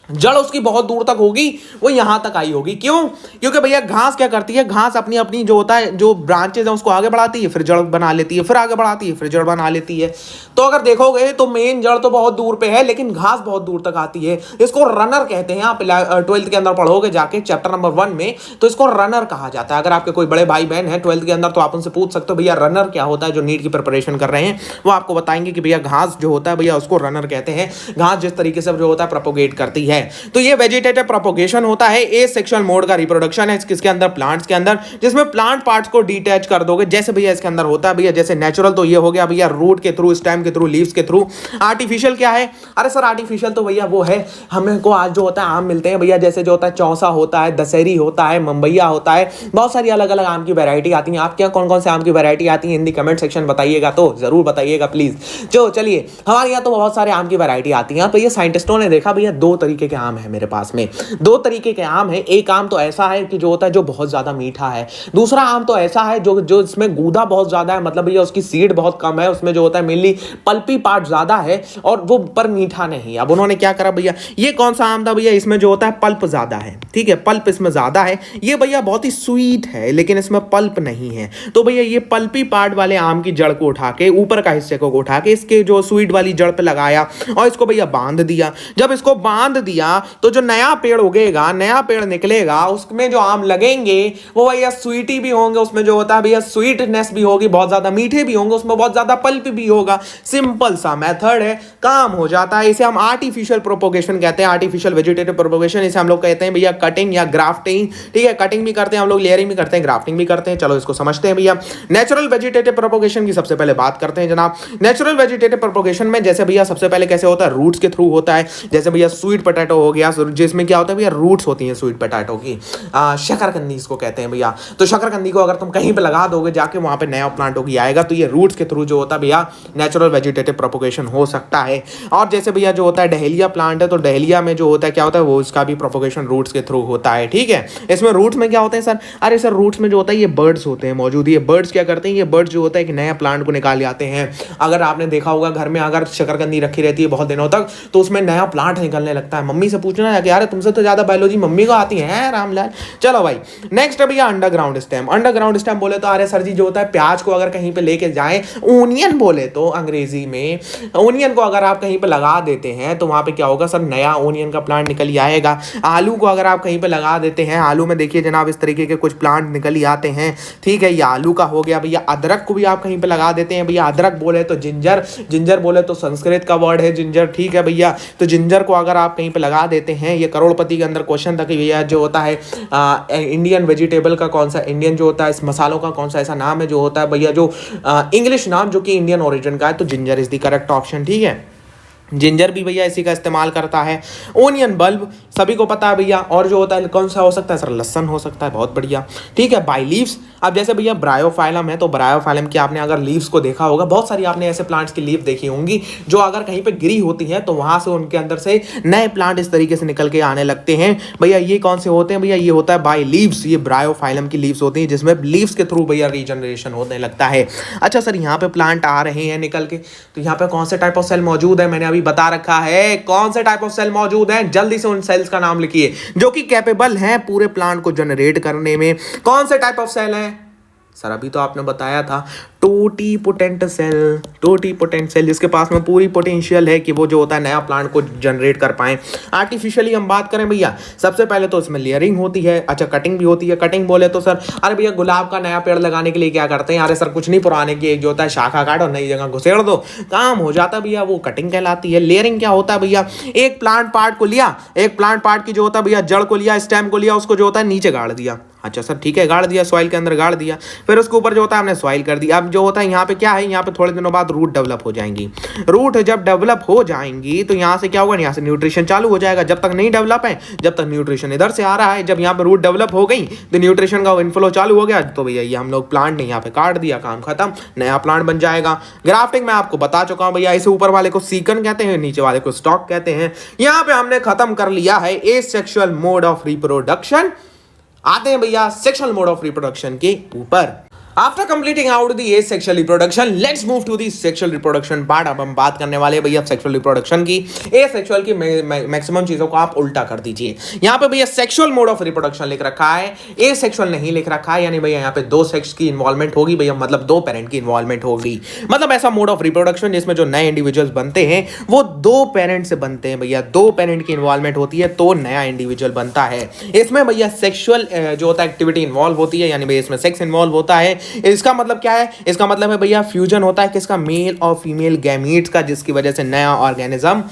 जड़ उसकी बहुत दूर तक होगी, वो यहां तक आई होगी। क्यों? क्योंकि भैया घास क्या करती है? घास अपनी अपनी जो होता है जो ब्रांचेज है उसको आगे बढ़ाती है, फिर जड़ बना लेती है, फिर आगे बढ़ाती है, फिर जड़ बना लेती है। तो अगर देखोगे तो मेन जड़ तो बहुत दूर पे है लेकिन घास बहुत दूर तक आती है। इसको रनर कहते हैं। आप 12th के अंदर पढ़ोगे जाके चैप्टर नंबर 1 में, तो इसको रनर कहा जाता है। अगर आपके कोई बड़े भाई बहन है 12th के अंदर तो आप उनसे पूछ सकते हो भैया रनर क्या होता है। जो नीट की प्रिपरेशन कर रहे हैं वो आपको बताएंगे कि भैया घास जो होता है भैया उसको रनर कहते हैं। घास जिस तरीके से जो होता है प्रोपोगेट करती है। तो ये वेजिटेटिव प्रोपोगेशन होता है एसेक्सुअल मोड का रिप्रोडक्शन है किसके अंदर? प्लांट्स के अंदर, जिसमें प्लांट पार्ट्स को डिटैच कर दोगे। जैसे भैया इसके अंदर होता है भैया, जैसे नेचुरल तो ये हो गया भैया रूट के थ्रू, स्टेम के थ्रू, लीव्स के थ्रू। आर्टिफिशियल क्या है? अरे सर आर्टिफिशियल तो भैया वो है हमें को आज जो होता है आम मिलते हैं भैया, जैसे जो होता है चौसा होता है, दशहरी होता है, मुंबईया होता है, बहुत सारी अलग अलग आम की वैरायटी आती है। आपके यहाँ कौन कौन से आम की वैरायटी आती है? हिंदी कमेंट सेक्शन बताइएगा, तो जरूर बताइएगा प्लीज। चलिए हमारे यहाँ तो बहुत सारे आम की वैरायटी आती है। तो ये साइंटिस्टों ने देखा भैया 2 तरीके के आम है मेरे पास में। 2 तरीके के आम है। एक आम तो ऐसा है कि जो होता है जो बहुत ज्यादा मीठा है। दूसरा आम तो ऐसा है जो इसमें गूदा बहुत ज्यादा है, मतलब भैया उसकी सीड बहुत कम है, उसमें जो होता है मेनली पल्पी पार्ट ज्यादा है और वो पर मीठा नहीं। अब उन्होंने क्या करा भैया, ये कौन सा आम था भैया? इसमें जो होता है पल्प ज्यादा है। ठीक है, पल्प इसमें ज्यादा है। ये भैया बहुत ही स्वीट है लेकिन इसमें पल्प नहीं है। तो भैया ये पल्पी पार्ट वाले आम की जड़ को उठा के, ऊपर का हिस्से को उठा के इसके जो स्वीट वाली जड़ पे लगाया और इसको भैया बांध दिया। जब इसको बांध दिया भैया तो जो नया पेड़ उगेगा, नया पेड़ निकलेगा, उसमें जो आम लगेंगे वो भैया स्वीटी भी होंगे, उसमें जो होता है भैया स्वीटनेस भी होगी, बहुत ज्यादा मीठे भी होंगे, उसमें बहुत ज्यादा पल्प भी होगा। सिंपल सा मेथड है, काम हो जाता है। इसे हम आर्टिफिशियल प्रोपोगेशन कहते हैं, आर्टिफिशियल वेजिटेटिव प्रोपोगेशन। इसे हम लोग कहते हैं भैया कटिंग या ग्राफ्टिंग। ठीक है, कटिंग भी करते हैं हम लोग, लेयरिंग भी करते हैं, ग्राफ्टिंग भी करते हैं। चलो इसको समझते हैं भैया। नेचुरल वेजिटेटिव प्रोपोगेशन की सबसे पहले बात करते हैं जनाब। नेचुरल वेजिटेटिव प्रोपोगेशन में जैसे भैया सबसे पहले कैसे होता है, रूट्स के थ्रू होता है। जैसे भैया स्वीट पोटैटो हो गया, जिसमें क्या होता है भैया रूट्स होती हैं स्वीट पोटैटो की। शकरकंदी इसको कहते हैं भैया। तो शकरकंदी को अगर तुम कहीं पे लगा दोगे जाके, वहां पे नया प्लांट होगी आएगा, तो ये रूट्स के थ्रू जो होता है भैया नेचुरल वेजिटेटिव प्रोपोगेशन हो सकता है। और जैसे भैया जो होता है डहेलिया प्लांट है, तो डहेलिया में जो होता है क्या होता है, वो इसका भी प्रोपोगेशन रूट्स के थ्रू होता है। ठीक है, इसमें रूट्स में क्या होते हैं सर, अरे सर रूट्स में जो होता है ये बर्ड्स होते हैं मौजूद। ये बर्ड्स क्या करते हैं, ये बर्ड्स जो होता है एक नया प्लांट को निकाल जाते हैं। अगर आपने देखा होगा घर में अगर शकरकंदी रखी रहती है बहुत दिनों तक, तो उसमें नया प्लांट निकलने लगता है। मम्मी से पूछना है कि यार तुमसे तो ज्यादा बायोलॉजी मम्मी को आती है रामलाल। चलो भाई, नेक्स्ट है भैया अंडरग्राउंड स्टेम। अंडरग्राउंड स्टेम बोले तो अरे सर जी जो होता है प्याज को अगर कहीं पे लेके जाए, ओनियन बोले तो अंग्रेजी में, ओनियन को अगर आप कहीं पे लगा देते हैं तो वहां पे क्या होगा सर, नया ओनियन का प्लांट निकल ही आएगा। आलू को अगर आप कहीं पे लगा देते हैं, आलू में देखिए जनाब इस तरीके के कुछ प्लांट निकल ही आते हैं। ठीक है, ये आलू का हो गया भैया। अदरक को भी आप कहीं पे लगा देते हैं भैया, अदरक बोले तो जिंजर, जिंजर बोले तो संस्कृत का वर्ड है जिंजर। ठीक है भैया, तो जिंजर को अगर आप कहीं पे लगा देते हैं, ये करोड़पति के अंदर क्वेश्चन था कि भैया जो होता है इंडियन वेजिटेबल का कौन सा, इंडियन जो होता है इस मसालों का कौन सा ऐसा नाम है जो होता है भैया जो इंग्लिश नाम जो कि इंडियन ओरिजिन का है, तो ginger is the correct option. ठीक है, जिंजर भी भैया इसी का इस्तेमाल करता है। ओनियन बल्ब सभी को पता है भैया। और जो होता है कौन सा हो सकता है सर, लहसन हो सकता है, बहुत बढ़िया। ठीक है, बाई लीव्स। अब जैसे भैया ब्रायोफाइलम है, तो ब्रायोफाइलम की आपने अगर लीव्स को देखा होगा, बहुत सारी आपने ऐसे प्लांट्स की लीव देखी होंगी जो अगर कहीं पे गिरी होती हैं तो वहां से उनके अंदर से नए प्लांट इस तरीके से निकल के आने लगते हैं। भैया ये कौन से होते हैं भैया, ये होता है बाई लीव्स। ये ब्रायोफाइलम की लीव्स होती है जिसमें लीव्स के थ्रू भैया रीजनरेशन होने लगता है। अच्छा सर, यहाँ पे प्लांट आ रहे हैं निकल के, तो यहाँ पे कौन से टाइप ऑफ सेल मौजूद है, मैंने अभी बता रखा है कौन से टाइप ऑफ सेल मौजूद हैं। जल्दी से उन सेल्स का नाम लिखिए जो कि कैपेबल हैं पूरे प्लांट को जनरेट करने में। कौन से टाइप ऑफ सेल हैं सर, अभी तो आपने बताया था टोटीपोटेंट सेल। टोटीपोटेंट सेल जिसके पास में पूरी पोटेंशियल है कि वो जो होता है नया प्लांट को जनरेट कर पाए। आर्टिफिशियली हम बात करें भैया, सबसे पहले तो इसमें लेयरिंग होती है। अच्छा, कटिंग भी होती है। कटिंग बोले तो सर अरे भैया गुलाब का नया पेड़ लगाने के लिए क्या करते हैं, अरे सर कुछ नहीं, पुराने की एक जो होता है शाखा काटो, नई जगह घुसेड़ दो, काम हो जाता है भैया, वो कटिंग कहलाती है। लेयरिंग क्या होता है भैया, एक प्लांट पार्ट को लिया, एक प्लांट पार्ट की जो होता है भैया जड़ को लिया, स्टेम को लिया, उसको जो होता है नीचे गाड़ दिया। अच्छा सर ठीक है, गाड़ दिया, सॉइल के अंदर गाड़ दिया, फिर उसके ऊपर जो होता है हमने सॉइल कर दिया। अब जो होता है यहाँ पे क्या है, यहाँ पे थोड़े दिनों बाद रूट डेवलप हो जाएंगी। रूट जब डेवलप हो जाएंगी तो यहाँ से क्या होगा, यहाँ से न्यूट्रिशन चालू हो जाएगा। जब तक नहीं डेवलप है, जब तक न्यूट्रिशन इधर से आ रहा है, जब यहाँ पे रूट डेवलप हो गई तो न्यूट्रिशन का इनफ्लो चालू हो गया, तो भैया ये हम लोग प्लांट ने यहाँ पे काट दिया, काम खत्म, नया प्लांट बन जाएगा। ग्राफ्टिंग में आपको बता चुका हूँ भैया, इसे ऊपर वाले को सीकन कहते हैं, नीचे वाले को स्टॉक कहते हैं। यहाँ पे हमने खत्म कर लिया है एसेक्सुअल मोड ऑफ रिप्रोडक्शन। आते हैं भैया सेक्सुअल मोड ऑफ रिप्रोडक्शन के ऊपर। After completing out the asexual reproduction, let's move to the sexual reproduction part। अब हम बात करने वाले भैया सेक्सुअल रिप्रोडक्शन की। एसेक्सुअल की मैक्सिमम चीजों को आप उल्टा कर दीजिए। यहाँ पे भैया सेक्सुअल मोड ऑफ रिप्रोडक्शन लिख रखा है, एसेक्सुअल नहीं लिख रखा है। यानी भैया यहाँ पे दो सेक्स की इन्वॉल्वमेंट होगी भैया, मतलब दो पेरेंट की इन्वॉल्वमेंट होगी। मतलब ऐसा मोड ऑफ रिप्रोडक्शन जिसमें जो नए इंडिविजुअल्स बनते हैं वो दो पेरेंट से बनते हैं भैया, दो पेरेंट की इन्वॉल्वमेंट होती है तो नया इंडिविजुअल बनता है। इसमें भैया सेक्सुअल जो होता है एक्टिविटी इन्वॉल्व होती है, यानी भैया इसमें सेक्स इन्वॉल्व होता है। इसका मतलब क्या है, इसका मतलब है भैया फ्यूजन होता है किसका, मेल और फीमेल गैमीट्स का, जिसकी वजह से नया ऑर्गेनिज्म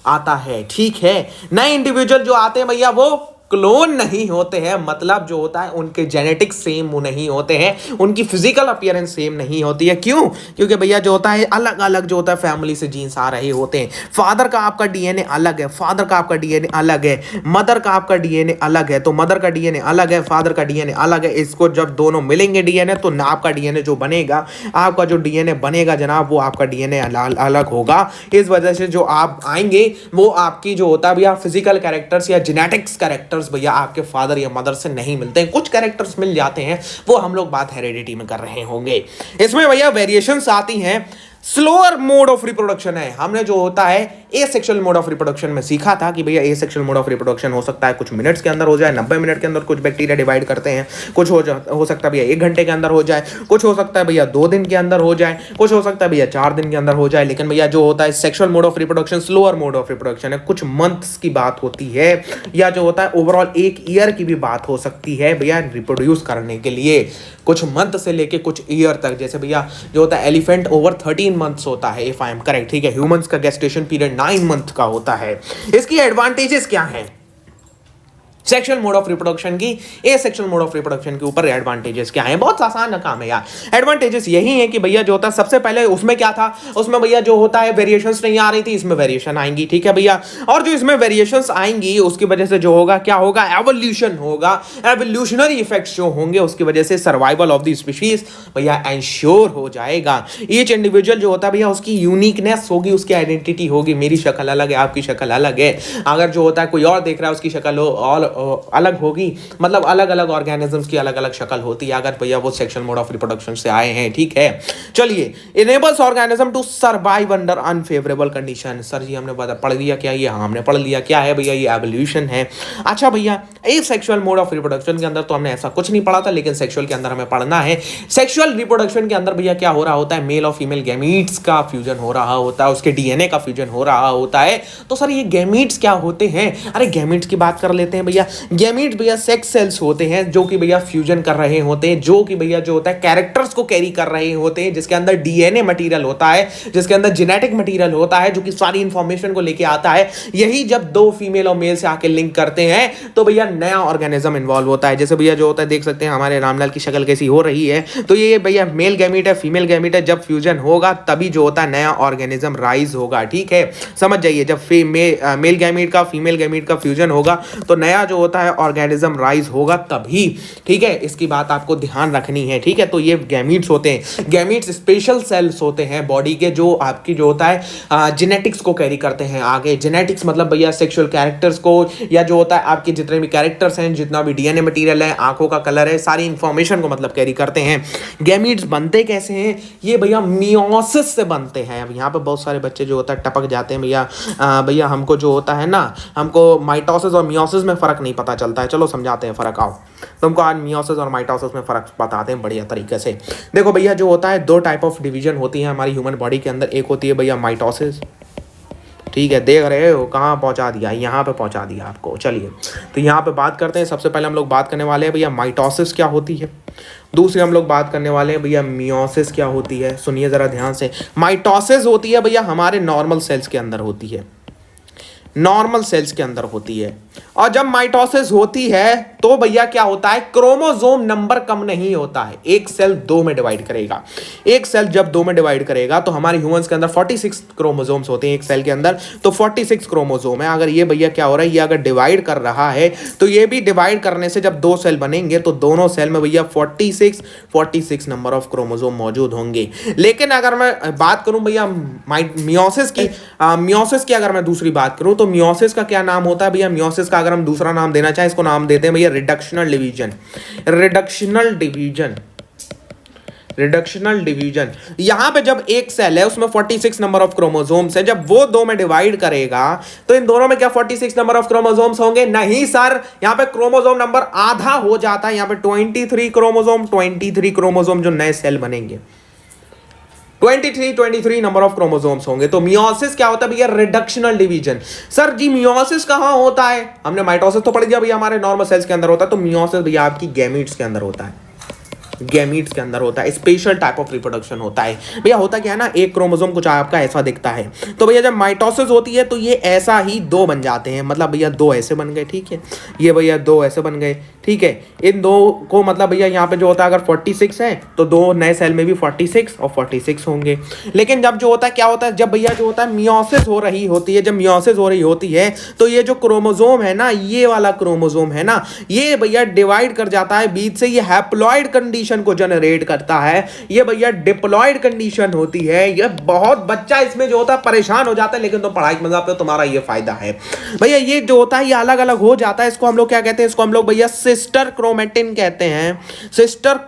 आता है। ठीक है, नए इंडिविजुअल जो आते हैं भैया वो क्लोन नहीं होते हैं, मतलब जो होता है उनके जेनेटिक्स सेम नहीं होते हैं, उनकी फिजिकल अपीयरेंस सेम नहीं होती है। क्यों? क्योंकि भैया जो होता है अलग अलग जो होता है फैमिली से जीन्स आ रहे होते हैं। फादर का आपका डीएनए अलग है, फादर का आपका डीएनए अलग है, मदर का आपका डीएनए अलग है, तो मदर का डीएनए अलग है, फादर का डीएनए अलग है। इसको जब दोनों मिलेंगे डीएनए तो आपका डीएनए जो बनेगा, आपका जो डीएनए बनेगा जनाब, वो आपका डीएनए अलग होगा। इस वजह से जो आप आएंगे वो आपकी जो होता है भैया फिजिकल कैरेक्टर्स या जेनेटिक्स कैरेक्टर्स भैया आपके फादर या मदर से नहीं मिलते हैं। कुछ कैरेक्टर्स मिल जाते हैं, वो हम लोग बात हेरेडिटी में कर रहे होंगे। इसमें भैया वेरिएशंस आती हैं। स्लोअर मोड ऑफ रिप्रोडक्शन है, हमने जो होता है ए सेक्शुअल मोड ऑफ रिप्रोडक्शन में सीखा था कि भैया ए सेक्शुअल मोड ऑफ रिप्रोडक्शन हो सकता है कुछ मिनट्स के अंदर हो जाए, 90 मिनट के अंदर कुछ बैक्टीरिया डिवाइड करते हैं, कुछ हो सकता है भैया 1 घंटे के अंदर हो जाए, कुछ हो सकता है भैया 2 दिन के अंदर हो जाए, कुछ हो सकता है भैया 4 दिन के अंदर हो जाए। लेकिन भैया जो होता है sexual mode of reproduction slower mode of reproduction है, कुछ मंथ्स की बात होती है, या जो होता है ओवरऑल 1 ईयर की भी बात हो सकती है भैया रिप्रोड्यूस करने के लिए, कुछ मंथ से लेके कुछ ईयर तक। जैसे भैया जो होता है एलिफेंट ओवर 13 मंथ्स होता है इफ आई एम करेक्ट, ठीक है। ह्यूमंस का गेस्टेशन पीरियड 9 मंथ का होता है। इसकी एडवांटेजेस क्या हैं सेक्शुअल मोड ऑफ रिप्रोडक्शन की, ए सेक्शुअल मोड ऑफ रिप्रोडक्शन के ऊपर एडवांटेजेस क्या है? बहुत आसान काम है यार। एडवांटेजेस यही है कि भैया जो होता है सबसे पहले उसमें क्या था, उसमें भैया जो होता है वेरिएशंस नहीं आ रही थी, इसमें वेरिएशन आएंगी, ठीक है भैया। और जो इसमें वेरिएशंस आएंगी उसकी वजह से जो होगा क्या होगा, एवोल्यूशन होगा, एवोल्यूशनरी इफेक्ट्स जो होंगे उसकी वजह से सर्वाइवल ऑफ द स्पीशीज भैया एंश्योर हो जाएगा। ईच इंडिविजुअल जो होता है भैया उसकी यूनिकनेस होगी, उसकी आइडेंटिटी होगी। मेरी शक्ल अलग है, आपकी शक्ल अलग है, अगर जो होता है कोई और देख रहा है उसकी शक्ल और अलग होगी, मतलब अलग अलग ऑर्गेनिजम्स की अलग अलग शक्ल होती है अगर भैया वो सेक्शुअल मोड ऑफ रिप्रोडक्शन से आए हैं, ठीक है। चलिए, enables organism to survive under unfavourable condition. Sir जी हमने पढ़ लिया क्या ये? हाँ हमने पढ़ लिया। क्या है भैया? ये एवोल्यूशन है। अच्छा भैया, एक सेक्सुअल मोड ऑफ रिप्रोडक्शन के अंदर तो हमने ऐसा कुछ नहीं पढ़ा था, लेकिन सेक्सुअल के अंदर हमें पढ़ना है। सेक्सुअल रिप्रोडक्शन के अंदर भैया क्या हो रहा होता है, मेल और फीमेल गैमीट्स का फ्यूजन हो रहा होता है, उसके डीएनए का फ्यूजन हो रहा होता है। तो सर ये गैमीट्स क्या होते हैं? अरे गैमीट्स की बात कर लेते हैं भैया। गैमीट्स भैया सेक्स सेल्स होते हैं जो कि भैया फ्यूजन कर रहे होते हैं, जो कि भैया जो होता है कैरेक्टर्स को कैरी कर रहे होते हैं, जिसके अंदर डीएनए मटेरियल होता है, जिसके अंदर जेनेटिक मटेरियल होता है, जो कि सारी इंफॉर्मेशन को लेके आता है। यही जब दो फीमेल और मेल से आके लिंक करते हैं तो भैया नया ऑर्गेनिज्म इन्वॉल्व होता है। जैसे भैया जो होता है देख सकते हैं हमारे रामलाल की शक्ल कैसी हो रही है, तो ये भैया मेल गैमीट है, फीमेल गैमीट है। जब फ्यूजन होगा तभी जो होता है नया ऑर्गेनिज्म राइज होगा, ठीक है। समझ जाइए, जब मेल गैमीट का फीमेल गैमीट का फ्यूजन होगा तो नया जो होता है ऑर्गेनिज्म राइज होगा तभी, ठीक है। इसकी बात आपको ध्यान रखनी है, ठीक है। तो ये गैमीट्स होते हैं। गैमीट्स स्पेशल सेल्स होते हैं बॉडी के, जो आपकी जो होता है जेनेटिक्स को कैरी करते हैं आगे। जेनेटिक्स मतलब भैया सेक्सुअल कैरेक्टर्स को, या जो होता है आपके जितने भी कैरेक्टर्स हैं, जितना भी डीएनए मटेरियल है, आंखों का कलर है, सारी इंफॉर्मेशन को मतलब कैरी करते हैं। गैमीट्स बनते कैसे हैं? ये भैया मियोसिस से बनते हैं। अब यहाँ पे बहुत सारे बच्चे जो होता है टपक जाते हैं भैया हमको जो होता है ना, हमको माइटोसिस और मियोसिस में फर्क नहीं पता चलता है। चलो समझाते हैं फर्क। आओ तुमको आज मियोसिस और माइटोसिस में फर्क बताते हैं बढ़िया तरीके से। देखो भैया जो होता है 2 टाइप ऑफ डिवीजन होती है हमारी ह्यूमन बॉडी के अंदर। एक होती है भैया माइटोसिस, ठीक है, देख रहे हो कहाँ पहुंचा दिया, यहाँ पे पहुंचा दिया आपको। चलिए तो यहाँ पे बात करते हैं। सबसे पहले हम लोग बात करने वाले हैं भैया माइटोसिस क्या होती है। दूसरे हम लोग बात करने वाले हैं भैया मियोसिस क्या होती है। सुनिए जरा ध्यान से। माइटोसिस होती है भैया हमारे नॉर्मल सेल्स के अंदर होती है, नॉर्मल सेल्स के अंदर होती है। और जब माइटोसिस होती है तो भैया क्या होता है, क्रोमोसोम नंबर कम नहीं होता है। एक सेल 2 में डिवाइड करेगा। एक सेल जब 2 में डिवाइड करेगा तो हमारे ह्यूमंस के अंदर 46 क्रोमोसोम्स होते हैं एक सेल के अंदर, तो 46 क्रोमोसोम है। अगर ये भैया क्या हो रहा है, ये अगर डिवाइड कर रहा है तो ये भी डिवाइड करने से जब 2 सेल बनेंगे तो दोनों सेल में भैया 46 नंबर ऑफ क्रोमोसोम मौजूद होंगे। लेकिन अगर मैं बात करूं भैया मियोसिस की अगर मैं दूसरी बात करूं तो मियोसिस का क्या नाम होता है भैया? मियोसिस का अगर हम दूसरा नाम देना चाहें, इसको नाम देते हैं भैया रिडक्शनल डिवीजन। Reductional division. यहां पे जब एक सेल है उसमें 46 नंबर ऑफ क्रोमोसोम्स है, जब वो 2 में डिवाइड करेगा तो इन दोनों में क्या 46 नंबर ऑफ क्रोमोसोम्स होंगे? नहीं सर, यहां पे क्रोमोसोम नंबर आधा हो जाता है। यहां पे 23 क्रोमोसोम जो नए सेल बनेंगे, 23 नंबर ऑफ क्रोमोसोम्स होंगे। तो मियोसिस क्या होता है भैया? Reductional division. सर जी मियोसिस कहां होता है? हमने माइटोसिस तो पढ़ लिया भैया हमारे नॉर्मल सेल्स के अंदर होता है, तो मियोसिस भैया आपकी गैमीट्स के अंदर होता है। गैमीट्स के अंदर होता है, स्पेशल टाइप ऑफ रिप्रोडक्शन होता है भैया। होता क्या है ना, एक क्रोमोसोम कुछ आपका ऐसा दिखता है, तो भैया जब माइटोसिस होती है तो ये ऐसा ही 2 बन जाते हैं। मतलब भैया 2 ऐसे बन गए, ठीक है, ये भैया 2 ऐसे बन गए, ठीक है। इन 2 को मतलब भैया यहाँ पे जो होता है अगर 46 है तो 2 नए सेल में भी 46 और 46 होंगे। लेकिन जब जो होता है क्या होता है, जब भैया जो होता है मियोसिस हो रही होती है, जब मियोसिस हो रही होती है तो ये जो क्रोमोसोम है ना, ये वाला क्रोमोसोम है ना, ये भैया डिवाइड कर जाता है बीच से। ये हैप्लॉइड कंडीशन को जनरेट करता है। ये भैया डिप्लॉइड कंडीशन होती है। ये बहुत बच्चा इसमें जो होता है परेशान हो जाता है, लेकिन तुम पढ़ाई में जाते हो, तुम्हारा ये फायदा है भैया। ये जो होता है ये अलग अलग हो जाता है। इसको हम लोग क्या कहते हैं? इसको हम लोग भैया सिस्टर क्रोमेटिन कहते हैं। सिस्टर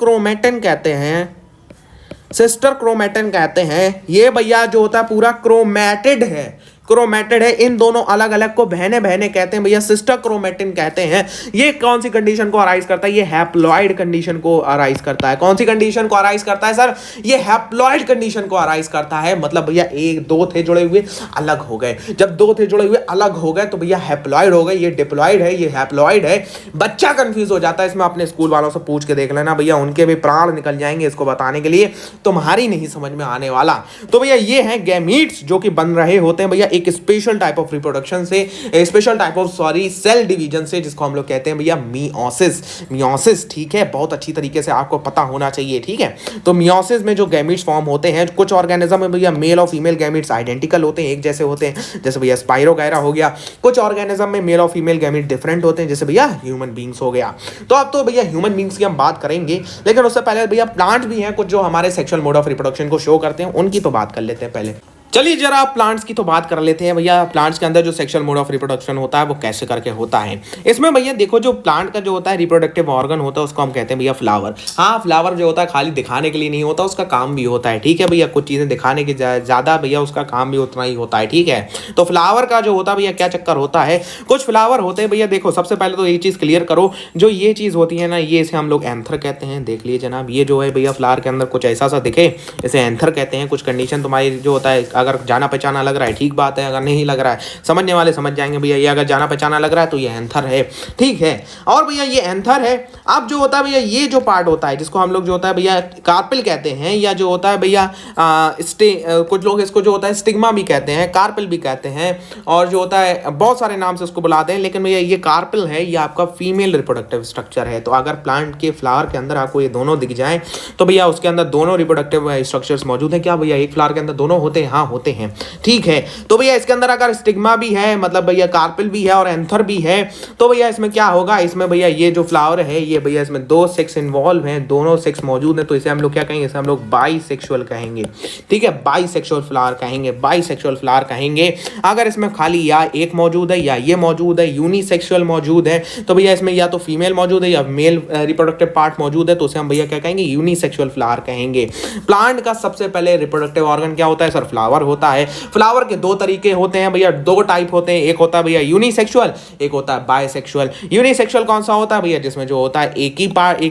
क्रोमेटिन कहते हैं। ये भैया जो होता है पूरा क्रोमेटिड है। क्रोमेटिड है। इन दोनों अलग अलग को बहने बहने कहते हैं भैया, सिस्टर क्रोमेटिन कहते हैं। ये कौन सी कंडीशन को अराइज करता है? ये हैप्लॉइड कंडीशन को अराइज करता है। कौन सी कंडीशन को अराइज करता है सर? ये हैप्लॉइड कंडीशन को अराइज करता है। मतलब भैया एक दो थे जुड़े हुए अलग हो गए, जब दो थे जुड़े हुए अलग हो गए तो भैया हैप्लॉइड हो गए। ये डिप्लॉइड है, ये हैप्लॉइड है। बच्चा कंफ्यूज हो जाता है इसमें, अपने स्कूल वालों से पूछ के देख लेना भैया, उनके भी प्राण निकल जाएंगे इसको बताने के लिए, तुम्हारी नहीं समझ में आने वाला। तो भैया ये है गैमीट्स जो कि बन रहे होते हैं भैया एक स्पेशल टाइप ऑफ रिप्रोडक्शन से, special type of cell division से, जिसको हम लोग कहते हैं भैया मियोसिस। मियोसिस, ठीक है, बहुत अच्छी तरीके से आपको पता होना चाहिए, ठीक है। तो मियोसिस में जो गैमीट्स फॉर्म होते हैं, कुछ ऑर्गेनिज्म में भैया मेल और फीमेल गैमीट्स आइडेंटिकल होते हैं, एक जैसे होते हैं, जैसे भैया स्पाइरोगायरा हो गया। कुछ ऑर्गेनिज्म में मेल और फीमेल गैमीट डिफरेंट होते हैं, जैसे भैया ह्यूमन बींग्स हो गया। तो अब तो भैया ह्यूमन बींग्स की हम बात करेंगे, लेकिन उससे पहले भैया प्लांट भी हैं कुछ जो हमारे सेक्सुअल मोड ऑफ रिप्रोडक्शन को शो करते हैं, उनकी तो बात कर लेते हैं पहले। चलिए जरा प्लांट्स की तो बात कर लेते हैं भैया। प्लांट्स के अंदर जो सेक्सुअल मोड ऑफ रिप्रोडक्शन होता है वो कैसे करके होता है। इसमें भैया देखो, जो प्लांट का जो होता है रिप्रोडक्टिव ऑर्गन होता है उसको हम कहते हैं भैया फ्लावर। हाँ, फ्लावर जो होता है खाली दिखाने के लिए नहीं होता, उसका काम भी होता है, ठीक है भैया। कुछ चीज़ें दिखाने की ज़्यादा भैया उसका काम भी उतना ही होता है, ठीक है। तो फ्लावर का जो होता है भैया क्या चक्कर होता है, कुछ फ्लावर होते हैं भैया। देखो सबसे पहले तो ये चीज़ क्लियर करो, जो ये चीज़ होती है ना, ये इसे हम लोग एंथर कहते हैं। देख लीजिए जनाब, ये जो है भैया फ्लावर के अंदर कुछ ऐसा सा दिखे, इसे एंथर कहते हैं। कुछ कंडीशन तुम्हारी जो होता है, अगर जाना पहचाना लग रहा है ठीक बात है, अगर नहीं लग रहा है समझने वाले समझ जाएंगे भैया, ये अगर जाना पहचाना लग रहा है तो ये एंथर है, ठीक है। और भैया ये एंथर है। अब जो होता है भैया, ये जो पार्ट होता है जिसको हम लोग जो होता है भैया कार्पेल कहते हैं, या जो होता है भैया कुछ लोग इसको जो होता है स्टिग्मा भी कहते हैं, कार्पेल भी कहते हैं, और जो होता है बहुत सारे नाम से उसको बुलाते हैं। लेकिन भैया ये कार्पेल है, ये आपका फीमेल रिप्रोडक्टिव स्ट्रक्चर है। तो अगर प्लांट के फ्लावर के अंदर आपको ये दोनों दिख जाए तो भैया उसके अंदर दोनों रिप्रोडक्टिव स्ट्रक्चर्स मौजूद हैं। क्या भैया एक फ्लावर के अंदर दोनों होते हैं? हाँ होते हैं, ठीक है। तो भैया इसके अंदर अगर स्टिग्मा भी है, मतलब भैया कार्पेल भी है और एंथर भी है, तो भैया इसमें क्या होगा, इसमें भैया ये जो फ्लावर है, ये भैया इसमें दो सेक्स इन्वॉल्व हैं, दोनों सेक्स मौजूद हैं। तो इसे हम लोग क्या कहेंगे, इसे हम लोग बाइसेक्सुअल कहेंगे, ठीक है। बाइसेक्सुअल फ्लावर कहेंगे, बाइसेक्सुअल फ्लावर कहेंगे। अगर इसमें खाली या एक मौजूद है या ये मौजूद है, यूनिसेक्सुअल मौजूद है, तो भैया इसमें या तो फीमेल मौजूद है या मेल रिप्रोडक्टिव पार्ट मौजूद है, तो उसे हम भैया क्या कहेंगे, यूनिसेक्सुअल फ्लावर कहेंगे। प्लांट का सबसे पहले रिप्रोडक्टिव ऑर्गन क्या होता है सर? फ्लावर होता है। फ्लावर के दो तरीके होते हैं भैया, दो टाइप होते हैं, एक होता है भैया यूनिसेक्सुअल, एक होता है बायसेक्सुअल। यूनिसेक्सुअल कौन सा होता है भैया? जिसमें जो होता है एक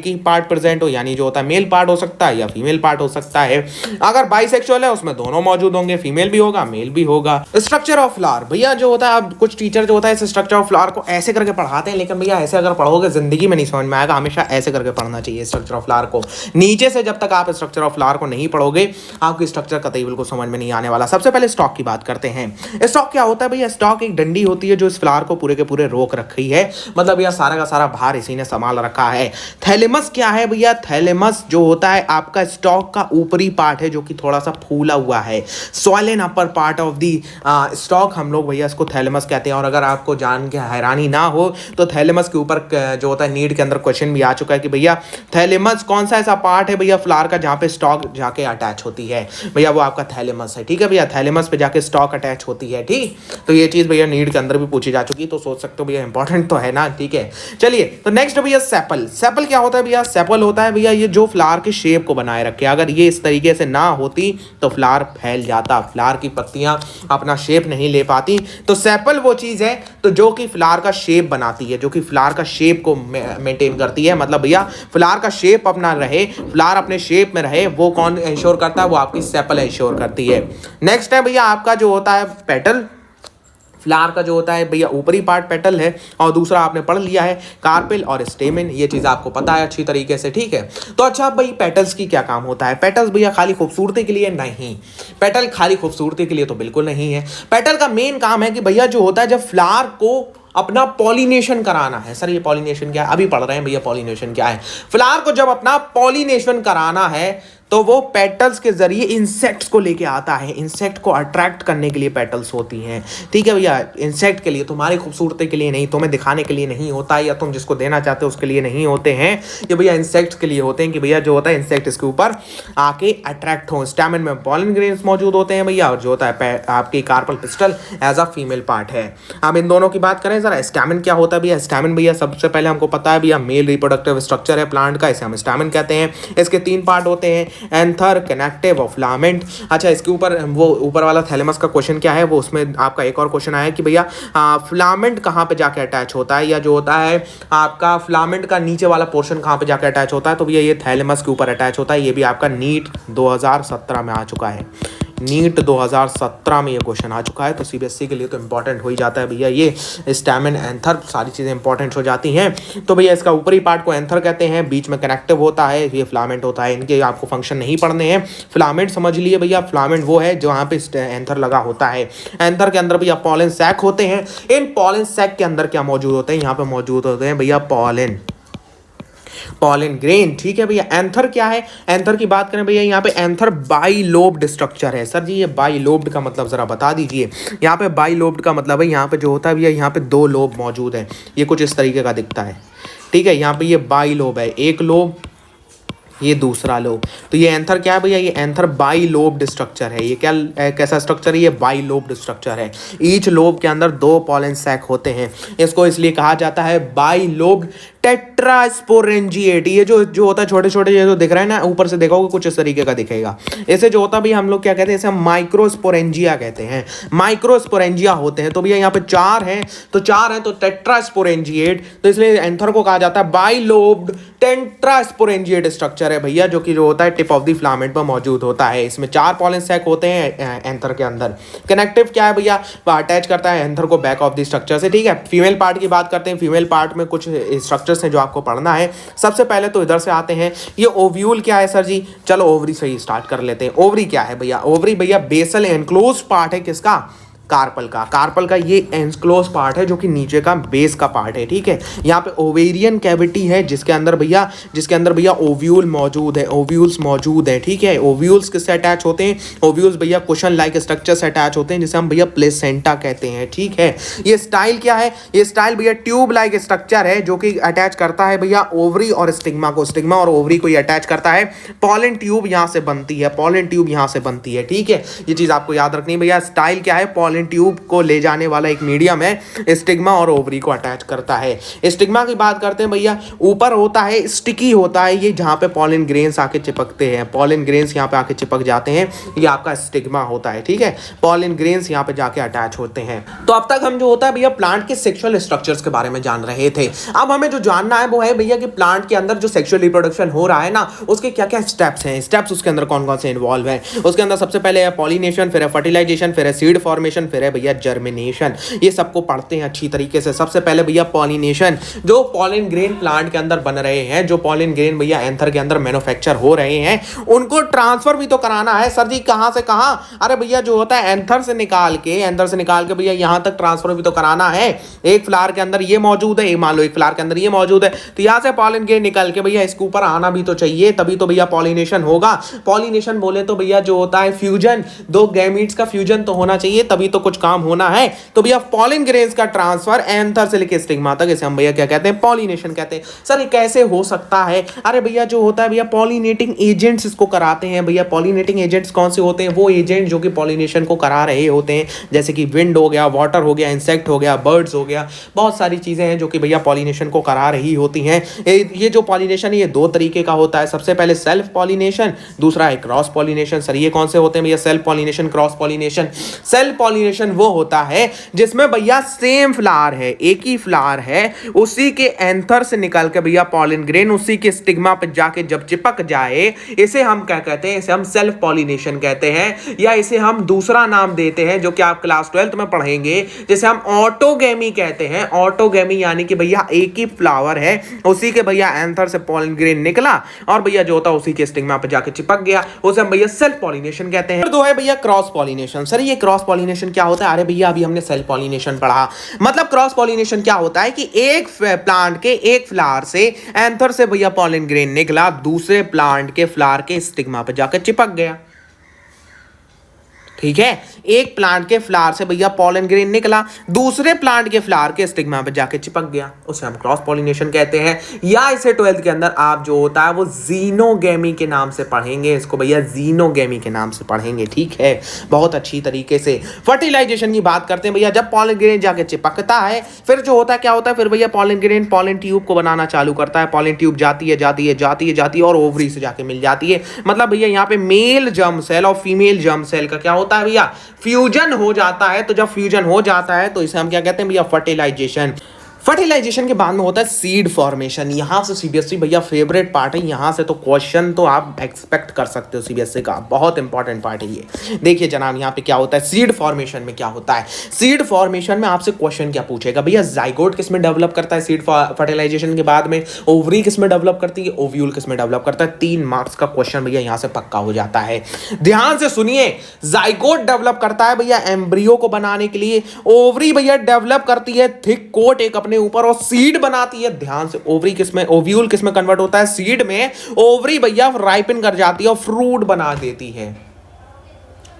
ही पार्ट प्रेजेंट हो, यानी जो होता है मेल पार्ट हो सकता है या फीमेल पार्ट हो सकता है। अगर बाइसेक्सुअल है उसमें दोनों मौजूद होंगे, फीमेल भी होगा मेल भी होगा। स्ट्रक्चर ऑफ फ्लावर भैया जो होता है, अब कुछ टीचर जो होता है इस स्ट्रक्चर ऑफ फ्लावर को ऐसे करके पढ़ाते हैं, लेकिन भैया ऐसे अगर पढ़ोगे जिंदगी में नहीं समझ में आएगा, हमेशा ऐसे करके पढ़ना चाहिए स्ट्रक्चर ऑफ फ्लावर को। नीचे से जब तक आप स्ट्रक्चर ऑफ फ्लावर को नहीं पढ़ोगे, आपकी स्ट्रक्चर कतई बिल्कुल समझ में नहीं आने वाला। सबसे पहले स्टॉक की बात करते हैं। स्टॉक क्या होता है भैया? स्टॉक एक डंडी होती है जो इस फ्लावर को पूरे के पूरे रोक रखी है, मतलब भैया सारा का सारा भार इसी ने संभाल रखा है। थैलेमस क्या है भैया? थैलेमस जो होता है आपका स्टॉक का ऊपरी पार्ट है, जो कि थोड़ा सा फूला हुआ है। Swollen upper part of the stalk हम लोग भैया इसको थैलेमस कहते हैं। और अगर आपको जान के हैरानी ना हो तो थैलेमस के ऊपर जो होता है नीट के अंदर क्वेश्चन भी आ चुका है कि भैया थैलेमस कौन सा ऐसा पार्ट है भैया फ्लावर का जहां पे स्टॉक जाके अटैच होती है? भैया वो आपका थैलेमस है, ठीक है भैया। थैलेमस पे जाके स्टॉक अटैच होती है, ठीक। तो ये चीज भैया नीट के अंदर भी पूछी जा चुकी, तो सोच सकते हो भैया इंपॉर्टेंट तो है ना, ठीक है। चलिए तो नेक्स्ट भैया सेपल। सेपल क्या होता है भैया? सेपल होता है भैया ये जो फ्लावर के शेप को बनाए रखे। अगर ये इस तरीके से ना होती तो फ्लावर फैल जाता, फ्लावर की पत्तियां अपना शेप नहीं ले पाती। तो सेपल वो चीज है तो जो कि फ्लावर का शेप बनाती है, जो कि फ्लावर का शेप को मेंटेन करती है। मतलब भैया फ्लावर का शेप अपना रहे, फ्लावर अपने शेप में रहे, वो कौन इंश्योर करता है? वो आपकी सेपल इंश्योर करती है। नेक्स्ट है भैया आपका जो होता है पेटल। फ्लावर का जो होता है भैया ऊपरी पार्ट पेटल है, और दूसरा आपने पढ़ लिया है कार्पेल और स्टेमेन, ये चीज़ आपको पता है अच्छी तरीके से, ठीक है। तो अच्छा भाई पेटल्स की क्या काम होता है? पेटल्स भैया खाली खूबसूरती के लिए नहीं, पेटल खाली खूबसूरती के लिए तो बिल्कुल नहीं है। पेटल का मेन काम है कि भैया जो होता है जब फ्लावर को अपना पॉलिनेशन कराना है। सर ये पॉलिनेशन क्या है? अभी पढ़ रहे हैं भैया पॉलिनेशन क्या है। फ्लावर को जब अपना पॉलिनेशन कराना है तो वो पेटल्स के जरिए इंसेक्ट्स को लेके आता है। इंसेक्ट को अट्रैक्ट करने के लिए पेटल्स होती हैं, ठीक है भैया। इंसेक्ट के लिए, तुम्हारी खूबसूरती के लिए नहीं, तुम्हें दिखाने के लिए नहीं होता है, या तुम जिसको देना चाहते हो उसके लिए नहीं होते हैं। ये भैया इंसेक्ट्स के लिए होते हैं कि भैया जो होता है इंसेक्ट इसके ऊपर आके अट्रैक्ट हो। स्टैमेन में पॉलन ग्रेन्स मौजूद होते हैं भैया, और जो होता है आपकी carpel pistil as a female part है। अब इन दोनों की बात करें जरा स्टैमेन क्या होता है भैया। स्टैमेन भैया सबसे पहले हमको पता है भैया मेल रिप्रोडक्टिव स्ट्रक्चर है प्लांट का, इसे हम स्टैमेन कहते हैं। इसके 3 पार्ट होते हैं, एंथर, कनेक्टिव और फिलामेंट। अच्छा, इसके ऊपर वो ऊपर वाला थैलेमस का क्वेश्चन क्या है, वो उसमें आपका एक और क्वेश्चन आया कि भैया फिलामेंट कहाँ पे जाके अटैच होता है, या जो होता है आपका फिलामेंट का नीचे वाला पोर्शन कहाँ पे जाके अटैच होता है। तो भैया ये थैलेमस के ऊपर अटैच होता है। ये भी आपका नीट 2017 में आ चुका है। नीट 2017 में ये क्वेश्चन आ चुका है, तो सीबीएसई के लिए तो इंपॉर्टेंट हो ही जाता है भैया। ये स्टैमेन, एंथर, सारी चीज़ें इंपॉर्टेंट हो जाती हैं। तो भैया इसका ऊपरी पार्ट को एंथर कहते हैं, बीच में कनेक्टिव होता है, ये फिलामेंट होता है। इनके आपको फंक्शन नहीं पढ़ने हैं। फिलामेंट समझ लिए भैया, फिलामेंट वो है जहाँ पे एंथर लगा होता है। एंथर के अंदर भैया पॉलन सैक होते हैं। इन पॉलन सैक के अंदर क्या मौजूद होते हैं, यहाँ पे मौजूद होते हैं भैया पॉलन ग्रेन। ठीक है भैया। एंथर क्या है, एंथर की बात करें भैया, यहाँ पे एंथर बाइलोब्ड स्ट्रक्चर है। सर जी ये बाइलोब्ड का मतलब जरा बता दीजिए। यहाँ पे बाइलोब्ड का मतलब है यहाँ पे जो होता है भैया, यहाँ पे 2 लोब मौजूद है। ये कुछ इस तरीके का दिखता है। ठीक है, यहाँ पे ये बाइलोब है, एक लोब, ये दूसरा लोब। तो ये एंथर क्या है भैया, ये एंथर बाइलोब्ड स्ट्रक्चर है। ये क्या कैसा स्ट्रक्चर है, ये बाइलोब्ड स्ट्रक्चर है। ईच लोब के अंदर 2 पॉलन सैक होते हैं। इसको इसलिए कहा जाता है बाइलोब्ड टेट्रास्पोरेंजिएट। ये जो होता है छोटे छोटे, ये जो दिख रहा है ना, ऊपर से देखोगे कुछ इस तरीके का दिखेगा। इसे जो होता है भैया हम लोग क्या कहते हैं, इसे हम माइक्रोस्पोरेंजिया कहते हैं। माइक्रोस्पोरेंजिया होते हैं। तो भैया यहाँ पे 4 हैं, तो 4 हैं तो टेट्रास्पोरेंजिएट, तो इसलिए एंथर को कहा जाता है बाइलोब्ड टेट्रास्पोरेंजिएट स्ट्रक्चर है भैया, जो कि जो होता है टिप ऑफ द फिलामेंट पर मौजूद होता है। इसमें 4 पॉलन सैक होते हैं एंथर के अंदर। कनेक्टिव क्या है भैया, वह अटैच करता है एंथर को बैक ऑफ द स्ट्रक्चर से। ठीक है, फीमेल पार्ट की बात करते हैं। फीमेल पार्ट में कुछ स्ट्रक्चर से जो आपको पढ़ना है। सबसे पहले तो इधर से आते हैं, ये ओव्यूल क्या है सर जी, चलो ओवरी से ही स्टार्ट कर लेते हैं। ओवरी क्या है भैया, ओवरी भैया बेसल एनक्लोज पार्ट है किसका, कार्पल का। कार्पल का ये एनक्लोज पार्ट है जो कि नीचे का बेस का पार्ट है। ठीक है, यहाँ पे ओवेरियन कैविटी है जिसके अंदर भैया ओव्यूल मौजूद है, ओव्यूल्स मौजूद है। ठीक है, ओव्यूल्स किससे अटैच होते हैं, ओव्यूल्स भैया कुशन लाइक स्ट्रक्चर से अटैच होते हैं, जिसे हम भैया प्लेसेंटा कहते हैं। ठीक है, ये स्टाइल क्या है, ये स्टाइल भैया ट्यूब लाइक स्ट्रक्चर है जो कि अटैच करता है भैया ओवरी और स्टिग्मा को। स्टिग्मा और ओवरी को ये अटैच करता है। पॉलन ट्यूब यहाँ से बनती है, पॉलन ट्यूब यहाँ से बनती है। ठीक है, ये चीज आपको याद रखनी है भैया। स्टाइल क्या है, पॉलन ट्यूब को ले जाने वाला एक मीडियम है, स्टिग्मा और ओवरी को अटैच करता है। स्टिग्मा की बात करते हैं भैया, ऊपर होता है स्टिकी होता है ये, जहां पे पॉलन ग्रेन्स आके चिपकते हैं। पॉलन ग्रेन्स यहां पे आके चिपक जाते हैं, ये आपका स्टिग्मा होता है। ठीक है, पॉलन ग्रेन्स यहां पे जाके अटैच होते हैं। तो अब तक हम जो होता है भैया प्लांट के सेक्सुअल स्ट्रक्चर्स के बारे में जान रहे थे। अब हमें जो जानना है वो है भैया कि प्लांट के अंदर जो सेक्सुअल रिप्रोडक्शन हो रहा है ना, उसके क्या क्या स्टेप्स हैं, स्टेप्स उसके अंदर कौन कौन से इन्वॉल्व है। उसके अंदर सबसे पहले है पॉलिनेशन, फिर है फर्टिलाइजेशन, फिर है सीड फॉर्मेशन, फिर है भैया जर्मिनेशन। ये सबको पढ़ते हैं अच्छी तरीके से। सबसे पहले भैया पॉलिनेशन, जो पॉलन ग्रेन प्लांट के अंदर बन रहे हैं, जो पॉलन ग्रेन भैया एंथर के अंदर मैन्युफैक्चर हो रहे हैं, उनको ट्रांसफर भी तो कराना है। सर जी कहां से कहां, अरे भैया जो होता है एंथर से निकाल के भैया यहां तक ट्रांसफर भी तो कराना है। एक फ्लावर के अंदर ये मौजूद है, मान लो एक फ्लावर के अंदर ये मौजूद है, तो यहां से पॉलन ग्रेन निकल के भैया इसके ऊपर आना भी तो चाहिए, तभी तो भैया पॉलिनेशन होगा। पॉलिनेशन बोले तो भैया जो होता है फ्यूजन, 2 गैमीट्स का फ्यूजन तो होना चाहिए, तभी तो कुछ काम होना है। तो भैया पॉलन ग्रेन्स का ट्रांसफर एंथर से लेके स्टिग्मा तक, इसे हम भैया क्या कहते हैं, पॉलिनेशन कहते हैं। सर ये कैसे हो सकता है, अरे भैया जो होता है भैया पॉलिनेटिंग एजेंट्स इसको कराते हैं। भैया पॉलिनेटिंग एजेंट्स कौन से होते हैं, वो एजेंट जो कि पॉलिनेशन को करा रहे होते हैं, जैसे कि विंड हो गया, वाटर हो गया, इंसेक्ट हो गया, बर्ड्स हो गया, बहुत सारी चीजें हैं जो कि भैया पॉलिनेशन को करा रही होती हैं। ये जो पॉलिनेशन है ये 2 तरीके का होता है। सबसे पहले सेल्फ पॉलिनेशन, दूसरा है क्रॉस पॉलिनेशन। सर ये कौन से होते हैं भैया, self pollination, cross pollination. Self pollination वो होता है जिसमें भैया सेम फ्लावर है, एक ही फ्लावर है, उसी के एंथर से निकल के भैया पॉलन ग्रेन उसी के स्टिग्मा पे जाके जब चिपक जाए, इसे हम क्या कहते हैं, इसे हम सेल्फ पॉलिनेशन कहते हैं, या इसे हम दूसरा नाम देते हैं जो कि आप क्लास 12th में पढ़ेंगे, जिसे हम ऑटोगेमी कहते हैं। ऑटोगेमी यानी कि भैया एक ही फ्लावर है, उसी के भैया एंथर से पॉलन ग्रेन निकला और भैया जो होता है उसी के स्टिग्मा पे जाके चिपक गया, उसे हम भैया सेल्फ पॉलिनेशन कहते हैं। 2 है भैया क्रॉस पॉलिनेशन। सर ये क्रॉस पॉलिनेशन क्या होता है, अरे भैया अभी हमने सेल्फ पॉलिनेशन पढ़ा। मतलब क्रॉस पॉलिनेशन क्या होता है कि एक प्लांट के एक फ्लावर से एंथर से भैया पॉलन ग्रेन निकला, दूसरे प्लांट के फ्लावर के स्टिग्मा पे जाकर चिपक गया। ठीक है, एक प्लांट के फ्लावर से भैया पॉलन ग्रेन निकला, दूसरे प्लांट के फ्लावर के स्टिग्मा पे जाके चिपक गया, उसे हम क्रॉस पॉलिनेशन कहते हैं। या इसे 12th के अंदर आप जो होता है वो जीनोगेमी के नाम से पढ़ेंगे, इसको भैया जीनोगेमी के नाम से पढ़ेंगे। ठीक है, बहुत अच्छी तरीके से। फर्टिलाइजेशन की बात करते हैं भैया, जब पॉलन ग्रेन जाके चिपकता है फिर जो होता है क्या होता है, फिर भैया पॉलन ग्रेन पॉलन ट्यूब को बनाना चालू करता है, पॉलन ट्यूब जाती है जाती है जाती है जाती है और ओवरी से जाके मिल जाती है। मतलब भैया यहाँ पे मेल जर्म सेल और फीमेल जर्म सेल का क्या होता है भैया, फ्यूजन हो जाता है। तो जब फ्यूजन हो जाता है तो इसे हम क्या कहते हैं भैया, फर्टिलाइजेशन। फर्टिलाइजेशन के बाद में होता है सीड फॉर्मेशन। यहां से सीबीएसई भैया फेवरेट पार्ट है, यहां से तो क्वेश्चन तो आप एक्सपेक्ट कर सकते हो सीबीएसई का, बहुत इंपॉर्टेंट पार्ट है ये। देखिए जनाब यहाँ पे क्या होता है, सीड फॉर्मेशन में क्या होता है। सीड फॉर्मेशन में आपसे क्वेश्चन क्या पूछेगा भैया, जाइगोट किस में डेवलप करता है सीड फर्टिलाइजेशन के बाद में, ओवरी किस में डेवलप करती है, ओव्यूल किस में डेवलप करता है। 3 मार्क्स का क्वेश्चन भैया यहाँ से पक्का हो जाता है। ध्यान से सुनिए, जाइगोट डेवलप करता है भैया एम्ब्रियो को बनाने के लिए, ओवरी भैया डेवलप करती है थिक कोट एक अपने ऊपर और सीड बनाती है। ध्यान से, ओवरी किसमें, ओव्यूल किसमें कन्वर्ट होता है, सीड में। ओवरी भैया राइपन कर जाती है और फ्रूट बना देती है।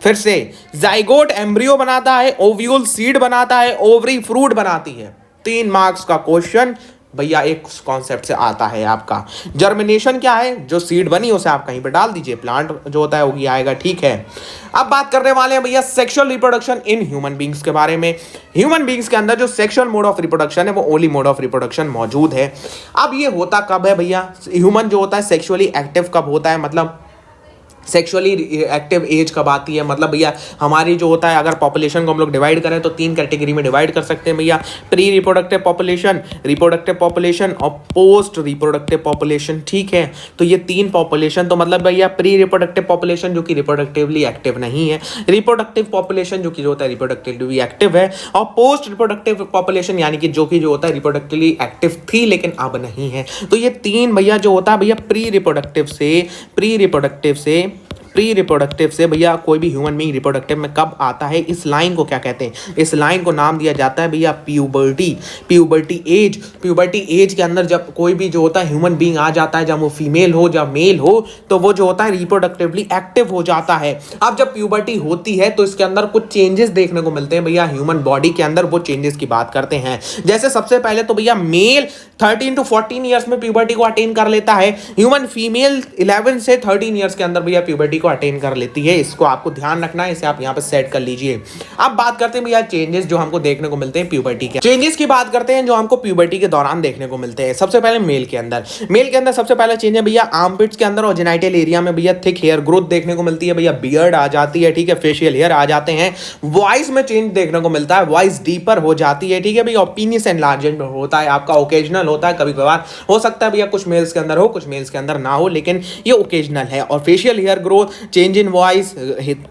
फिर से, जाइगोट एम्ब्रियो बनाता है, ओव्यूल सीड बनाता है, ओवरी फ्रूट बनाती है। 3 मार्क्स का क्वेश्चन भैया एक कॉन्सेप्ट से आता है आपका। जर्मिनेशन क्या है, जो सीड बनी उसे आप कहीं पे डाल दीजिए, प्लांट जो होता है वो आएगा। ठीक है, अब बात करने वाले हैं भैया sexual reproduction in human beings के बारे में। ह्यूमन बींग्स के अंदर जो सेक्सुअल मोड ऑफ रिप्रोडक्शन है वो ओनली मोड ऑफ रिप्रोडक्शन मौजूद है। अब ये होता कब है भैया, ह्यूमन जो होता है सेक्सुअली एक्टिव कब होता है, मतलब सेक्सुअली एक्टिव एज कब आती है। मतलब भैया हमारी जो होता है, अगर पॉपुलेशन को हम लोग डिवाइड करें तो 3 कैटेगरी में डिवाइड कर सकते हैं भैया, pre reproductive population, reproductive population और पोस्ट रिप्रोडक्टिव पॉपुलेशन। ठीक है, तो ये 3 पॉपुलेशन, तो मतलब भैया प्री रिप्रोडक्टिव पॉपुलेशन जो कि रिप्रोडक्टिवली एक्टिव नहीं है, रिप्रोडक्टिव पॉपुलेशन जो कि जो होता है रिप्रोडक्टिवली एक्टिव है, और पोस्ट रिप्रोडक्टिव पॉपुलेशन यानी कि जो होता है रिप्रोडक्टिवली एक्टिव थी लेकिन अब नहीं है। तो ये 3 भैया जो होता है भैया प्री रिप्रोडक्टिव से भैया कोई भी ह्यूमन बीइंग रिप्रोडक्टिव में कब आता है, इस लाइन को क्या कहते हैं, इस लाइन को नाम दिया जाता है भैया प्यूबर्टी। प्यूबर्टी एज के अंदर जब कोई भी जो होता है ह्यूमन बीइंग आ जाता है, जब वो फीमेल हो जब मेल हो, तो वो जो होता है रिप्रोडक्टिवली एक्टिव हो जाता है। अब जब प्यूबर्टी होती है तो इसके अंदर कुछ चेंजेस देखने को मिलते हैं भैया ह्यूमन बॉडी के अंदर, वो चेंजेस की बात करते हैं। जैसे सबसे पहले तो भैया मेल 13 to 14 ईयर्स में प्यूबर्टी को अटेन कर लेता है, ह्यूमन फीमेल 11 से 13 ईयर्स के अंदर भैया प्यूबर्टी को अटेन कर लेती है। इसको आपको ध्यान रखना है, इसे आप यहाँ पे सेट कर लीजिए। अब बात करते हैं भैया चेंजेस जो हमको देखने को मिलते हैं प्यूबर्टी के। चेंजेस की बात करते हैं जो हमको प्यूबर्टी के दौरान देखने को मिलते हैं। सबसे पहले मेल के अंदर सबसे पहला चेंज है भैया आर्मपिट्स के अंदर और जेनिटल एरिया में भैया थिक हेयर ग्रोथ देखने को मिलती है, भैया बियर्ड आ जाती है। ठीक है, फेशियल हेयर आ जाते हैं। वॉइस में चेंज देखने को मिलता है, वॉइस डीपर हो जाती है। ठीक है भैया, पीनिस एनलार्जमेंट होता है आपका, ओकेजनल होता है, कभी कभार हो सकता है भैया कुछ मेल्स के अंदर हो कुछ मेल्स के अंदर ना हो, लेकिन ये ओकेजनल है। और facial hair growth, change in voice,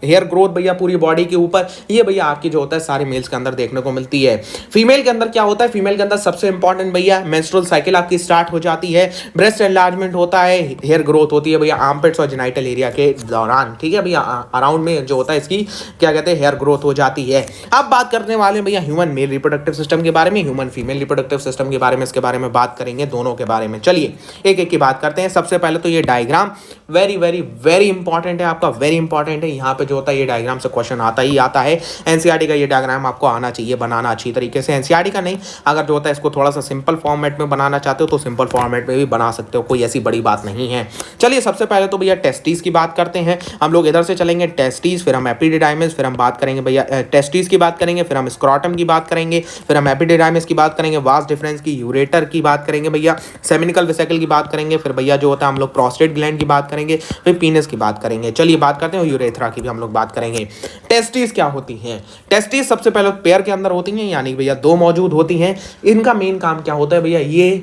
hair growth भैया पूरी बॉडी के ऊपर, ये भैया आपकी जो होता है सारे मेल्स के अंदर देखने को मिलती है। फीमेल के अंदर क्या होता है, फीमेल के अंदर सबसे इंपॉर्टेंट भैया मेंस्ट्रुअल साइकिल आपकी स्टार्ट हो जाती है, ब्रेस्ट एनलार्जमेंट होता है, हेयर ग्रोथ होती है भैया आर्मपिट्स और जेनिटल एरिया के दौरान। ठीक है भैया, अराउंड में जो होता है इसकी क्या कहते हैं हेयर ग्रोथ हो जाती है। अब बात करने वाले भैया ह्यूमन मेल रिप्रोडक्टिव सिस्टम के बारे में, ह्यूमन फीमेल रिप्रोडक्टिव सिस्टम के बारे में, इसके बारे में बात करेंगे दोनों के बारे में। चलिए एक एक की बात करते हैं। सबसे पहले तो ये diagram very very very important है आपका, वेरी इंपॉर्टेंट है। यहाँ पे जो होता है ये डायग्राम से क्वेश्चन आता ही आता है। एनसीईआरटी का ये डायग्राम आपको आना चाहिए बनाना अच्छी तरीके से। एनसीईआरटी का नहीं, अगर जो होता है इसको थोड़ा सा सिंपल फॉर्मेट में बनाना चाहते हो तो सिंपल फॉर्मेट में भी बना सकते हो, कोई ऐसी बड़ी बात नहीं है। चलिए सबसे पहले तो भैया टेस्टिस की बात करते हैं। हम लोग इधर से चलेंगे टेस्टिस, फिर हम एपिडिडाइमिस, फिर हम बात करेंगे भैया टेस्टिस की बात करेंगे, फिर हम स्क्रॉटम की बात करेंगे, फिर हम एपिडिडाइमिस की बात करेंगे, वास डिफरेंस की, यूरेटर की बात करेंगे भैया, सेमिनिकल वेसिकल की बात करेंगे, फिर भैया जो होता है हम लोग प्रोस्टेट ग्लैंड की बात करेंगे, फिर पीनस की बात करेंगे। चलिए बात करते हैं यूरेथ्रा की भी हम लोग बात करेंगे। टेस्टिस क्या होती हैं? टेस्टिस सबसे पहले पेयर के अंदर होती हैं, यानी भैया 2 मौजूद होती हैं। इनका मेन काम क्या होता है भैया, ये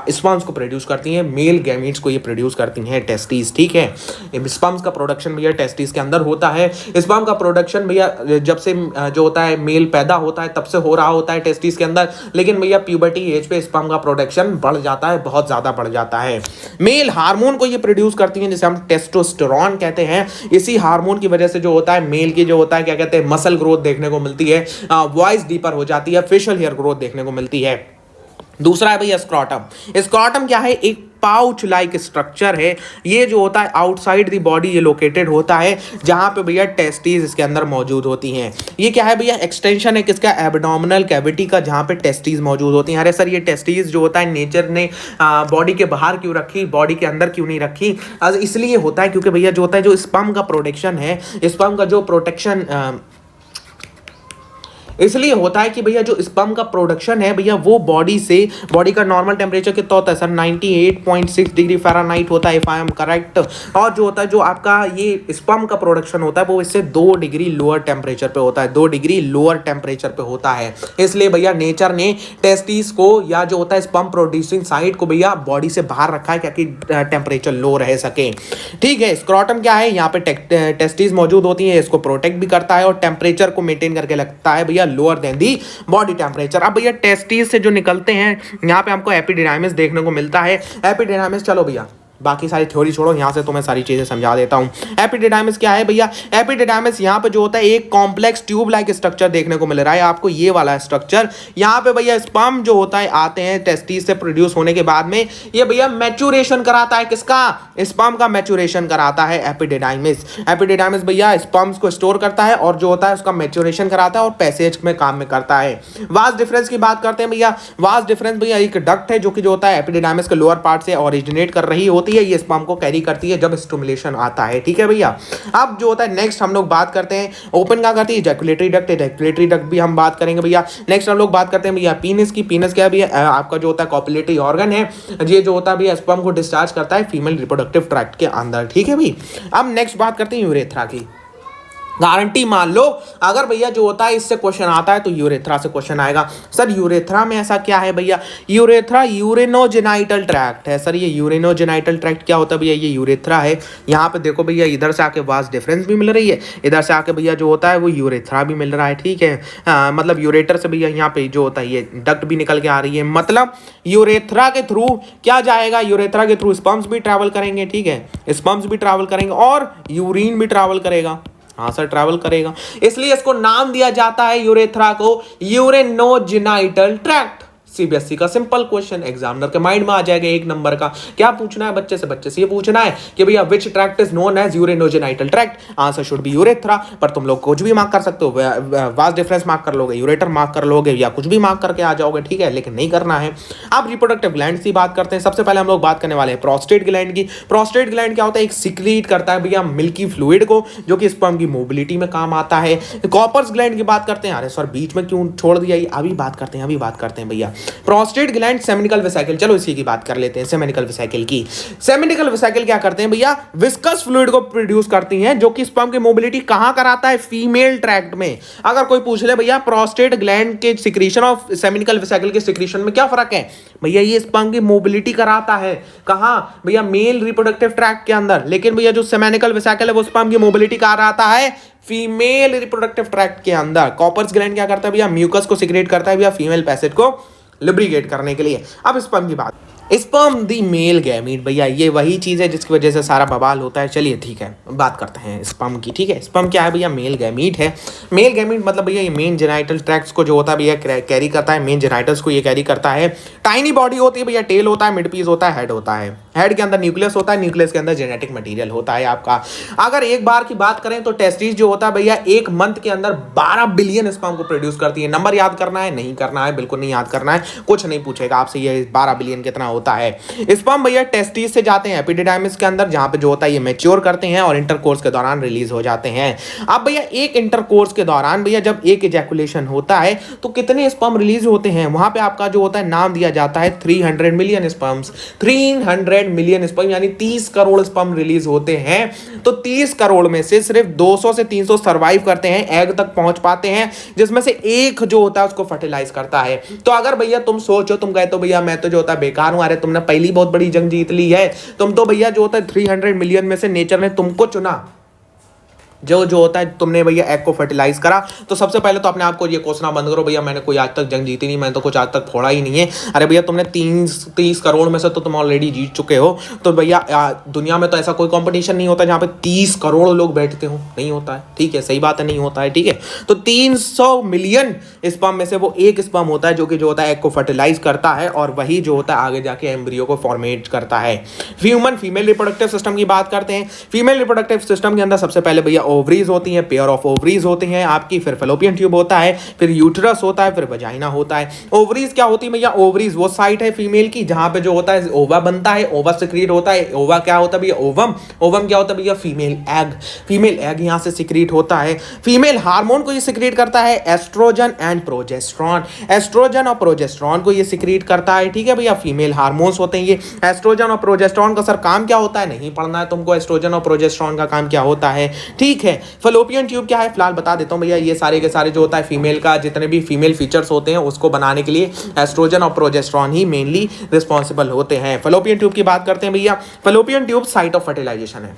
स्पर्म्स को प्रोड्यूस करती हैं, मेल गैमीट्स को ये प्रोड्यूस करती हैं टेस्टिस। ठीक है, स्पर्म्स का प्रोडक्शन भैया टेस्टिस के अंदर होता है। स्पर्म का प्रोडक्शन भैया जब से जो होता है मेल पैदा होता है तब से हो रहा होता है टेस्टिस के अंदर, लेकिन भैया प्यूबर्टी एज पे स्पर्म का प्रोडक्शन बढ़ जाता है, बहुत ज़्यादा बढ़ जाता है। मेल हार्मोन को ये प्रोड्यूस करती हैं जिसे हम टेस्टोस्टेरोन कहते हैं। इसी हार्मोन की वजह से जो होता है मेल की जो होता है क्या कहते हैं मसल ग्रोथ देखने को मिलती है, वॉइस डीपर हो जाती है, फेशियल हेयर ग्रोथ देखने को मिलती है। दूसरा है भैया स्क्रॉटम। स्क्रॉटम क्या है, एक पाउच लाइक स्ट्रक्चर है। ये जो होता है आउटसाइड द बॉडी ये लोकेटेड होता है, जहां पे भैया टेस्टीज इसके अंदर मौजूद होती हैं। ये क्या है भैया, एक्सटेंशन है किसका, एब्डोमिनल कैविटी का, जहां पे टेस्टीज मौजूद होती हैं। अरे सर ये टेस्टीज जो होता है नेचर ने बॉडी के बाहर क्यों रखी, बॉडी के अंदर क्यों नहीं रखी? इसलिए होता है क्योंकि भैया जो होता है, जो स्पर्म का प्रोडक्शन है, स्पर्म का जो प्रोटेक्शन इसलिए होता है कि भैया जो स्पर्म का प्रोडक्शन है भैया, वो बॉडी से, बॉडी का नॉर्मल टेम्परेचर कितना होता है सर, 98.6 डिग्री फ़ारेनहाइट होता है, इफ आई एम करेक्ट। और जो होता है, जो आपका ये स्पर्म का प्रोडक्शन होता है, वो इससे 2 डिग्री लोअर टेम्परेचर पे होता है, 2 डिग्री लोअर टेम्परेचर पे होता है। इसलिए भैया नेचर ने टेस्टिस को, या जो होता है स्पर्म प्रोड्यूसिंग साइट को भैया बॉडी से बाहर रखा है, ताकि टेम्परेचर लो रह सके। ठीक है, स्क्रॉटम क्या है, यहाँ पे टेस्टिस मौजूद होती है, इसको प्रोटेक्ट भी करता है और टेम्परेचर को मेंटेन करके लगता है भैया lower than the body temperature. अब भैया टेस्टिस से जो निकलते हैं, यहाँ पे हमको एपिडिडाइमिस देखने को मिलता है। एपिडिडाइमिस, चलो भैया बाकी सारी थ्योरी छोड़ो, यहाँ से तो मैं सारी चीजें समझा देता हूँ। एपिडिडाइमिस क्या है भैया, एपिडिडाइमिस यहाँ पे जो होता है एक कॉम्प्लेक्स ट्यूब लाइक स्ट्रक्चर देखने को मिल रहा है आपको, ये वाला स्ट्रक्चर। यहाँ पे भैया स्पर्म जो होता है आते हैं टेस्टिस से प्रोड्यूस होने के बाद में, ये भैया मैच्योरेशन कराता है, किसका, स्पर्म का मैच्योरेशन कराता है एपिडिडाइमिस। एपिडिडाइमिस भैया स्पर्म्स को स्टोर करता है और जो होता है उसका मैच्योरेशन कराता है और पैसेज में काम में करता है। वास डिफरेंस की बात करते हैं भैया, वास डिफरेंस भैया एक डक्ट है जो कि जो होता है एपिडिडाइमिस के लोअर पार्ट से ओरिजिनेट कर रही होती है, ये स्पर्म को कैरी करती है जब स्टिमुलेशन आता है। ठीक है भैया, अब जो होता है नेक्स्ट हम लोग बात करते हैं, ओपन क्या करती है, इजैकुलेटरी डक्ट। इजैकुलेटरी डक्ट भी हम बात करेंगे भैया। नेक्स्ट हम लोग बात करते हैं भैया पीनिस की। पीनिस क्या है भैया, आपका जो होता है कॉपुलेटरी ऑर्गन है, ये जो होता है भैया स्पर्म को डिस्चार्ज करता है फीमेल रिप्रोडक्टिव ट्रैक्ट के अंदर। ठीक है भाई, अब नेक्स्ट बात करते हैं यूरेथ्रा की। गारंटी मान लो अगर भैया जो होता है इससे क्वेश्चन आता है तो यूरेथ्रा से क्वेश्चन आएगा। सर यूरेथ्रा में ऐसा क्या है भैया, यूरेथ्रा यूरेनोजेनाइटल ट्रैक्ट है। सर ये यूरेनोजेनाइटल ट्रैक्ट क्या होता है भैया, ये यूरेथ्रा है। यहाँ पे देखो भैया इधर से आके वास डिफरेंस भी मिल रही है, इधर से आके भैया जो होता है वो यूरेथ्रा भी मिल रहा है। ठीक है, मतलब यूरेटर से भैया यहाँ पे जो होता है ये डक्ट भी निकल के आ रही है, मतलब यूरेथ्रा के थ्रू क्या जाएगा, यूरेथ्रा के थ्रू स्पर्म्स भी ट्रैवल करेंगे। ठीक है, स्पर्म्स भी ट्रैवल करेंगे और यूरिन भी ट्रैवल करेगा। हाँ सर ट्रैवल करेगा, इसलिए इसको नाम दिया जाता है यूरेथ्रा को यूरेनोजेनाइटल ट्रैक्ट। सीबीएसई का सिंपल क्वेश्चन, एग्जामिनर के माइंड में आ जाएगा 1 नंबर का। क्या पूछना है बच्चे से ये पूछना है कि भैया which tract is known as urinogenital tract, answer should be urethra. पर तुम लोग कुछ भी मार्क कर सकते हो, वास डिफरेंस मार्क कर लोगे, यूरेटर मार्क कर लोगे, या कुछ भी मार्क करके आ जाओगे। ठीक है, लेकिन नहीं करना है। अब रिप्रोडक्टिव ग्लैंड की बात करते हैं। सबसे पहले हम लोग बात करने वाले हैं प्रोस्टेट ग्लैंड की। प्रोस्टेट ग्लैंड क्या होता है, एक सिक्रीट करता है भैया मिल्की फ्लूइड को, जो कि स्पर्म की मोबिलिटी में काम आता है। कॉपर्स ग्लैंड की बात करते हैं। अरे सर बीच में क्यों छोड़ दिया, अभी बात करते हैं भैया प्रोस्टेट ग्लैंड, सेमिनिकल वेसिकल। चलो इसी की बात कर लेते हैं, सेमिनिकल वेसिकल की। सेमिनिकल वेसिकल क्या करते हैं भैया, विस्कस फ्लूइड को प्रोड्यूस करती हैं, जो कि स्पर्म की मोबिलिटी कहां कराता है, फीमेल ट्रैक्ट में। अगर कोई पूछ ले भैया प्रोस्टेट ग्लैंड के सिक्रीशन और सेमिनिकल वेसिकल के सिक्रीशन में क्या फर्क है, भैया ये स्पर्म की मोबिलिटी कराता है कहां भैया, मेल रिप्रोडक्टिव ट्रैक्ट के अंदर। लेकिन भैया जो सेमिनिकल वेसिकल है वो स्पर्म की मोबिलिटी कराता है फीमेल रिप्रोडक्टिव ट्रैक्ट के अंदर। कॉपर्स ग्लैंड क्या करता है भैया, म्यूकस को सिक्रेट करता है भैया फीमेल पैसेज को लुब्रिकेट करने के लिए। अब स्पर्म की बात, स्पर्म दी मेल गैमीट, भैया ये वही चीज़ है जिसकी वजह से सारा बवाल होता है। चलिए ठीक है, बात करते हैं स्पर्म की। ठीक है, स्पर्म क्या है भैया, मेल गैमीट है। मेल गैमीट मतलब भैया ये मेन जेनाइटल ट्रैक्ट्स को जो होता है भैया कैरी करता है, मेन जेनाइटल्स को ये कैरी करता है। टाइनी बॉडी होती है भैया, टेल होता है, मिड पीस होता है, हेड होता है। हेड के अंदर न्यूक्लियस होता है, न्यूक्लियस के अंदर जेनेटिक मटेरियल होता है आपका। अगर एक बार की बात करें तो टेस्टिस जो होता है भैया 1 मंथ के अंदर 12 बिलियन स्पर्म को प्रोड्यूस करती है। नंबर याद करना है, नहीं करना है, बिल्कुल नहीं याद करना है, कुछ नहीं पूछेगा आपसे ये 12 बिलियन कितना होता है। स्पर्म भैया टेस्टिस से जाते हैं एपिडिडाइमिस के अंदर, जहां पे जो होता है ये मैच्योर करते हैं और इंटरकोर्स के दौरान रिलीज हो जाते हैं। अब भैया एक इंटरकोर्स के दौरान भैया जब एक इजैकुलेशन होता है तो कितने स्पर्म रिलीज होते हैं, वहां पे आपका जो होता है नाम दिया जाता है 300 मिलियन स्पर्म्स। 300 मिलियन स्पर्म यानी 30 करोड़ स्पर्म रिलीज होते हैं। तो 30 करोड़ में से सिर्फ 200 से 300 सर्वाइव करते हैं, एग तक पहुंच पाते हैं, जिसमें से एक जो होता है उसको फर्टिलाइज करता है। तो अगर भैया तुम सोचो, तुम कहते हो भैया मैं तो जो होता है बेकार हूं, अरे तुमने पहली बहुत बड़ी जंग जीत ली है, तुम तो भैया जो होता है 300 मिलियन में से नेचर ने तुमको चुना, जो जो होता है तुमने भैया एग को फर्टिलाइज करा, तो सबसे पहले तो अपने आप को ये कोसना बंद करो भैया मैंने कोई आज तक जंग जीती नहीं, मैंने तो कुछ आज तक फोड़ा ही नहीं है। अरे भैया तुमने 30 करोड़ में से तो तुम ऑलरेडी जीत चुके हो। तो भैया दुनिया में तो ऐसा कोई कंपटीशन नहीं होता जहाँ पे 30 करोड़ लोग बैठते हो, नहीं होता है, ठीक है, सही बात है, नहीं होता है, ठीक है। तो 300 मिलियन स्पर्म में से वो एक स्पर्म होता है जो कि जो होता है एग को फर्टिलाइज करता है, और वही जो होता है आगे जाके एम्ब्रियो को फॉर्मेट करता है। ह्यूमन फीमेल रिप्रोडक्टिव सिस्टम की बात करते हैं। फीमेल रिप्रोडक्टिव सिस्टम के अंदर सबसे पहले भैया ओवरीज होती हैं, पेयर ऑफ ओवरीज होती हैं आपकी, फिर फैलोपियन ट्यूब होता है, फिर यूट्रस होता है, फिर वजाइना होता है। ओवरीज क्या होती है भैया? ओवरीज वो साइट है फीमेल की जहां पे जो होता है ओवा बनता है, ओवा सिक्रीट होता है। ओवा क्या होता है भैया? ओवम। ओवम क्या होता है भैया? Female egg. फीमेल एग यहां से सिक्रीट होता है। फीमेल हार्मोन को ये सिक्रीट करता है एस्ट्रोजन एंड प्रोजेस्टेरॉन। एस्ट्रोजन और प्रोजेस्टेरॉन को ये सिक्रीट करता है, ठीक है भैया, फीमेल हार्मोन्स होते हैं ये। एस्ट्रोजन और प्रोजेस्टेरॉन का सर काम क्या होता है? नहीं पढ़ना है तुमको एस्ट्रोजन और प्रोजेस्टेरॉन का काम क्या होता है, ठीक है। फैलोपियन ट्यूब क्या है फिलहाल बता देता हूं भैया, ये सारे के सारे जो होता है फीमेल का जितने भी फीमेल फीचर्स होते हैं उसको बनाने के लिए एस्ट्रोजन और प्रोजेस्टेरॉन ही मेनली रिस्पॉन्सिबल होते हैं। फैलोपियन ट्यूब की बात करते हैं भैया। Fallopian tube site of fertilisation है।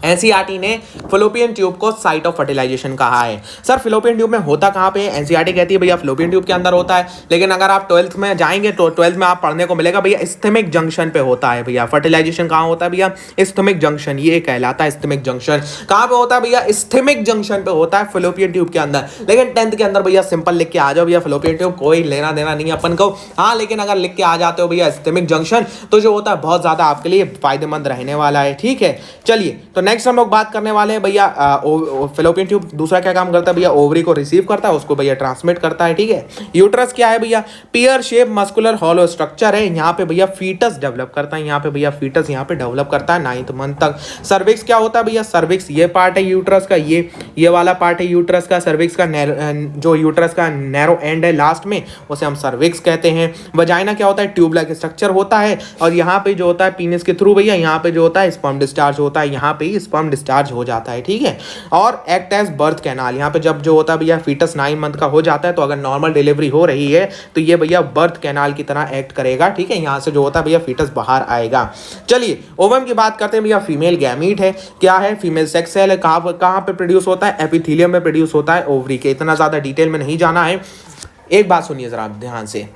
एनसीईआरटी ने फैलोपियन ट्यूब को साइट ऑफ फर्टिलाइजेशन कहा है। सर फैलोपियन ट्यूब में होता कहां पे है? एनसीईआरटी कहती है भैया फैलोपियन ट्यूब के अंदर होता है, लेकिन अगर आप 12th में जाएंगे तो 12th में आप पढ़ने को मिलेगा भैया इस्थमिक जंक्शन पे होता है। भैया फर्टिलाइजेशन कहां होता है भैया? इस्थमिक जंक्शन, ये कहलाता है इस्थमिक जंक्शन। कहां पे होता है भैया? इस्थमिक जंक्शन पे होता है फैलोपियन ट्यूब के अंदर। लेकिन 10th के अंदर भैया सिंपल लिख के आ जाओ भैया फैलोपियन ट्यूब, कोई लेना देना नहीं अपन को। हाँ लेकिन अगर लिख के आ जाते हो भैया इस्थमिक जंक्शन तो जो होता है बहुत ज्यादा आपके लिए फायदेमंद रहने वाला है, ठीक है। चलिए तो नेक्स्ट हम लोग बात करने वाले हैं भैया फैलोपियन ट्यूब दूसरा क्या काम करता है भैया? ओवरी को रिसीव करता है, उसको भैया ट्रांसमिट करता है, ठीक है। यूट्रस क्या है भैया? पियर शेप मस्कुलर हॉलो स्ट्रक्चर है, यहाँ पे भैया फीटस डेवलप करता है, यहाँ पे भैया फीटस यहाँ पे डेवलप करता है 9th मंथ तक। सर्विक्स क्या होता है भैया? सर्विक्स ये पार्ट है यूट्रस का, ये वाला पार्ट है यूट्रस का। सर्विक्स का जो यूट्रस का नैरो एंड है लास्ट में उसे हम सर्विक्स कहते हैं। वजाइना क्या होता है? ट्यूब लाइक स्ट्रक्चर होता है, और यहाँ पे जो होता है पीनिस के थ्रू भैया यहाँ पे जो होता है स्पर्म डिस्चार्ज होता है, यहाँ पे स्पर्म डिस्चार्ज हो जाता है, ठीक है। और एक्ट एज बर्थ कैनाल, यहाँ पे जब जो होता है भैया फीटस 9 मंथ का हो जाता है तो अगर नॉर्मल डिलीवरी हो रही है तो ये भैया बर्थ कैनाल की तरह एक्ट करेगा, ठीक है। यहाँ से जो होता है भैया फीटस बाहर आएगा। चलिए ओवम की बात करते हैं भैया। फीमेल गैमीट है, क्या है? फीमेल सेक्स सेल है। कहाँ पे प्रोड्यूस होता है? एपिथेलियम में प्रोड्यूस होता है, ओवरी के। इतना ज्यादा डिटेल में नहीं जाना है। एक बात सुनिए जरा ध्यान से,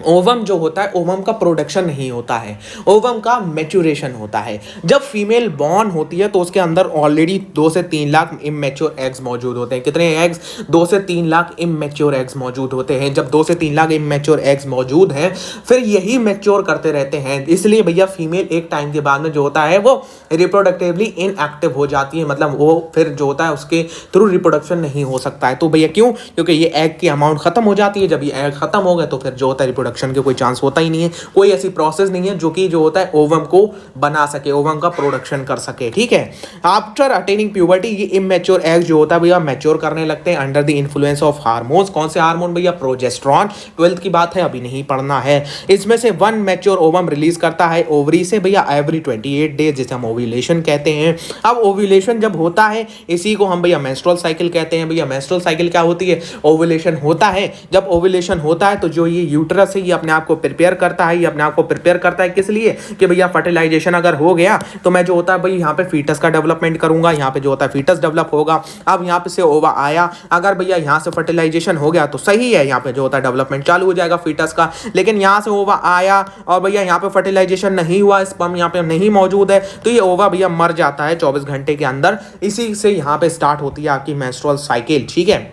ओवम जो होता है ओवम का प्रोडक्शन नहीं होता है, ओवम का मैच्योरेशन होता है। जब फीमेल बॉर्न होती है तो उसके अंदर ऑलरेडी 2 से 3 लाख इमेच्योर एग्स मौजूद होते हैं। कितने एग्स? 2 से 3 लाख इमेच्योर एग्स मौजूद होते हैं। जब 2 से 3 लाख इमेच्योर एग्स मौजूद हैं फिर यही मैच्योर करते रहते हैं, इसलिए भैया फीमेल एक टाइम के बाद में जो होता है वो रिप्रोडक्टिवली इनएक्टिव हो जाती है, मतलब वो फिर जो होता है उसके थ्रू रिप्रोडक्शन नहीं हो सकता है। तो भैया क्यों? क्योंकि ये एग की अमाउंट खत्म हो जाती है। जब ये एग खत्म हो गए तो फिर जो होता है प्रोडक्शन के कोई चांस होता ही नहीं है, कोई ऐसी प्रोसेस नहीं है जो कि जो होता है ओवम को बना सके, ओवम का प्रोडक्शन कर सके, ठीक है। आफ्टर अटेनिंग प्यूबर्टी ये इमेच्योर एग जो होता है भैया मैच्योर करने लगते हैं under the influence of hormones. कौन से हार्मोन भैया? प्रोजेस्टेरॉन। 12th की बात है, अभी नहीं पढ़ना है। इसमें से 1 मैच्योर ओवम रिलीज करता है ओवरी से भैया एवरी 28 डेज, जिसे हम ओव्यूलेशन कहते हैं। अब ओव्यूलेशन जब होता है इसी को हम भैया मेंस्ट्रुअल साइकिल कहते हैं। भैया मेंस्ट्रुअल साइकिल क्या होती है? ओव्यूलेशन होता है। जब ओव्यूलेशन होता है तो जो ये यूट्रस है ये अपने आप को प्रिपेयर करता है, ये अपने आप को प्रिपेयर करता है किस लिए? कि भैया फर्टिलाइजेशन अगर हो गया तो मैं जो होता है भाई यहाँ पे फीटस का डेवलपमेंट करूंगा, यहाँ पे जो होता है फीटस डेवलप होगा। अब यहाँ पे से ओवा आया, अगर भैया यहाँ से फर्टिलाइजेशन हो गया तो सही है, यहाँ पे जो होता है डेवलपमेंट चालू हो जाएगा फीटस का। लेकिन यहाँ से ओवा आया और भैया यहाँ पे फर्टिलाइजेशन नहीं हुआ, स्पर्म यहाँ पे नहीं मौजूद है, तो ये ओवा भैया मर जाता है 24 घंटे के अंदर। इसी से यहाँ पे स्टार्ट होती है आपकी मेंस्ट्रुअल साइकिल, ठीक है।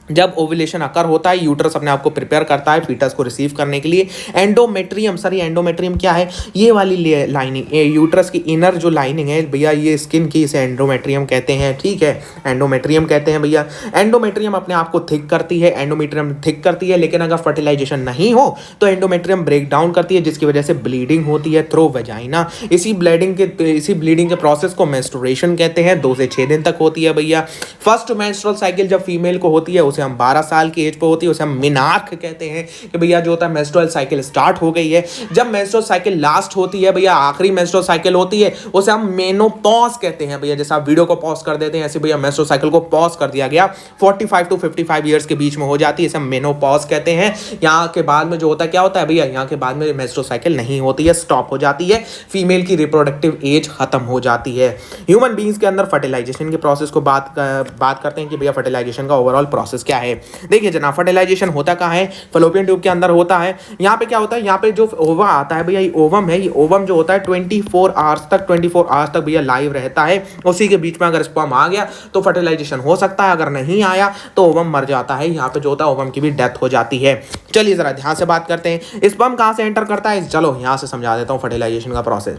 जब ओव्यूलेशन अकर होता है यूट्रस अपने आप को प्रिपेयर करता है फीटस को रिसीव करने के लिए। एंडोमेट्रियम, सर ये एंडोमेट्रियम क्या है? ये वाली लाइनिंग, यूट्रस की इनर जो लाइनिंग है भैया ये स्किन की, इसे एंडोमेट्रियम कहते हैं, ठीक है। एंडोमेट्रियम कहते हैं भैया। एंडोमेट्रियम अपने आप को थिक करती है, एंडोमेट्रियम थिक करती है, लेकिन अगर फर्टिलाइजेशन नहीं हो तो एंडोमेट्रियम ब्रेक डाउन करती है, जिसकी वजह से ब्लीडिंग होती है थ्रू वेजाइना। इसी ब्लीडिंग के प्रोसेस को मेंस्ट्रुएशन कहते हैं। 2 से 6 दिन तक होती है भैया। फर्स्ट मेंस्ट्रुअल साइकिल जब फीमेल को होती है उसे उसे हम 12 साल की एज पे होती है उसे हम मेनार्क कहते हैं कि भैया जो होता है मेंस्ट्रुअल साइकिल स्टार्ट हो गई है। जब मेंस्ट्रुअल साइकिल लास्ट होती है भैया, आखिरी मेंस्ट्रुअल साइकिल होती है, उसे हम मेनोपॉज कहते हैं भैया। जैसे आप वीडियो को पॉज कर देते हैं ऐसे भैया मेंस्ट्रुअल साइकिल को पॉज कर दिया गया, 45 टू 55 ईयर्स के बीच में हो जाती है, इसे हम मेनोपॉज कहते हैं। यहाँ के बाद में जो होता है क्या होता है भैया, यहाँ के बाद में मेंस्ट्रुअल साइकिल नहीं होती है, स्टॉप हो जाती है, फीमेल की रिप्रोडक्टिव एज खत्म हो जाती है। ह्यूमन बींग्स के अंदर फर्टिलाइजेशन के प्रोसेस को बात करते हैं कि भैया फर्टिलाइजेशन का ओवरऑल प्रोसेस क्या है। देखिए जनाब, फर्टिलाइजेशन होता कहाँ है, फलोपियन ट्यूब के अंदर होता है। यहाँ पे क्या होता है, यहाँ पे जो ओवा आता है भैया, ये ओवम है, ये ओवम जो होता है 24 आवर्स तक भैया लाइव रहता है। उसी के बीच में अगर स्पर्म आ गया तो फर्टिलाइजेशन हो सकता है, अगर नहीं आया तो ओवम मर जाता है। यहाँ पे जो होता है ओवम की भी डेथ हो जाती है। चलिए जरा ध्यान से बात करते हैं, स्पर्म कहाँ से एंटर करता है। चलो यहाँ से समझा देता हूँ फर्टिलाइजेशन का प्रोसेस।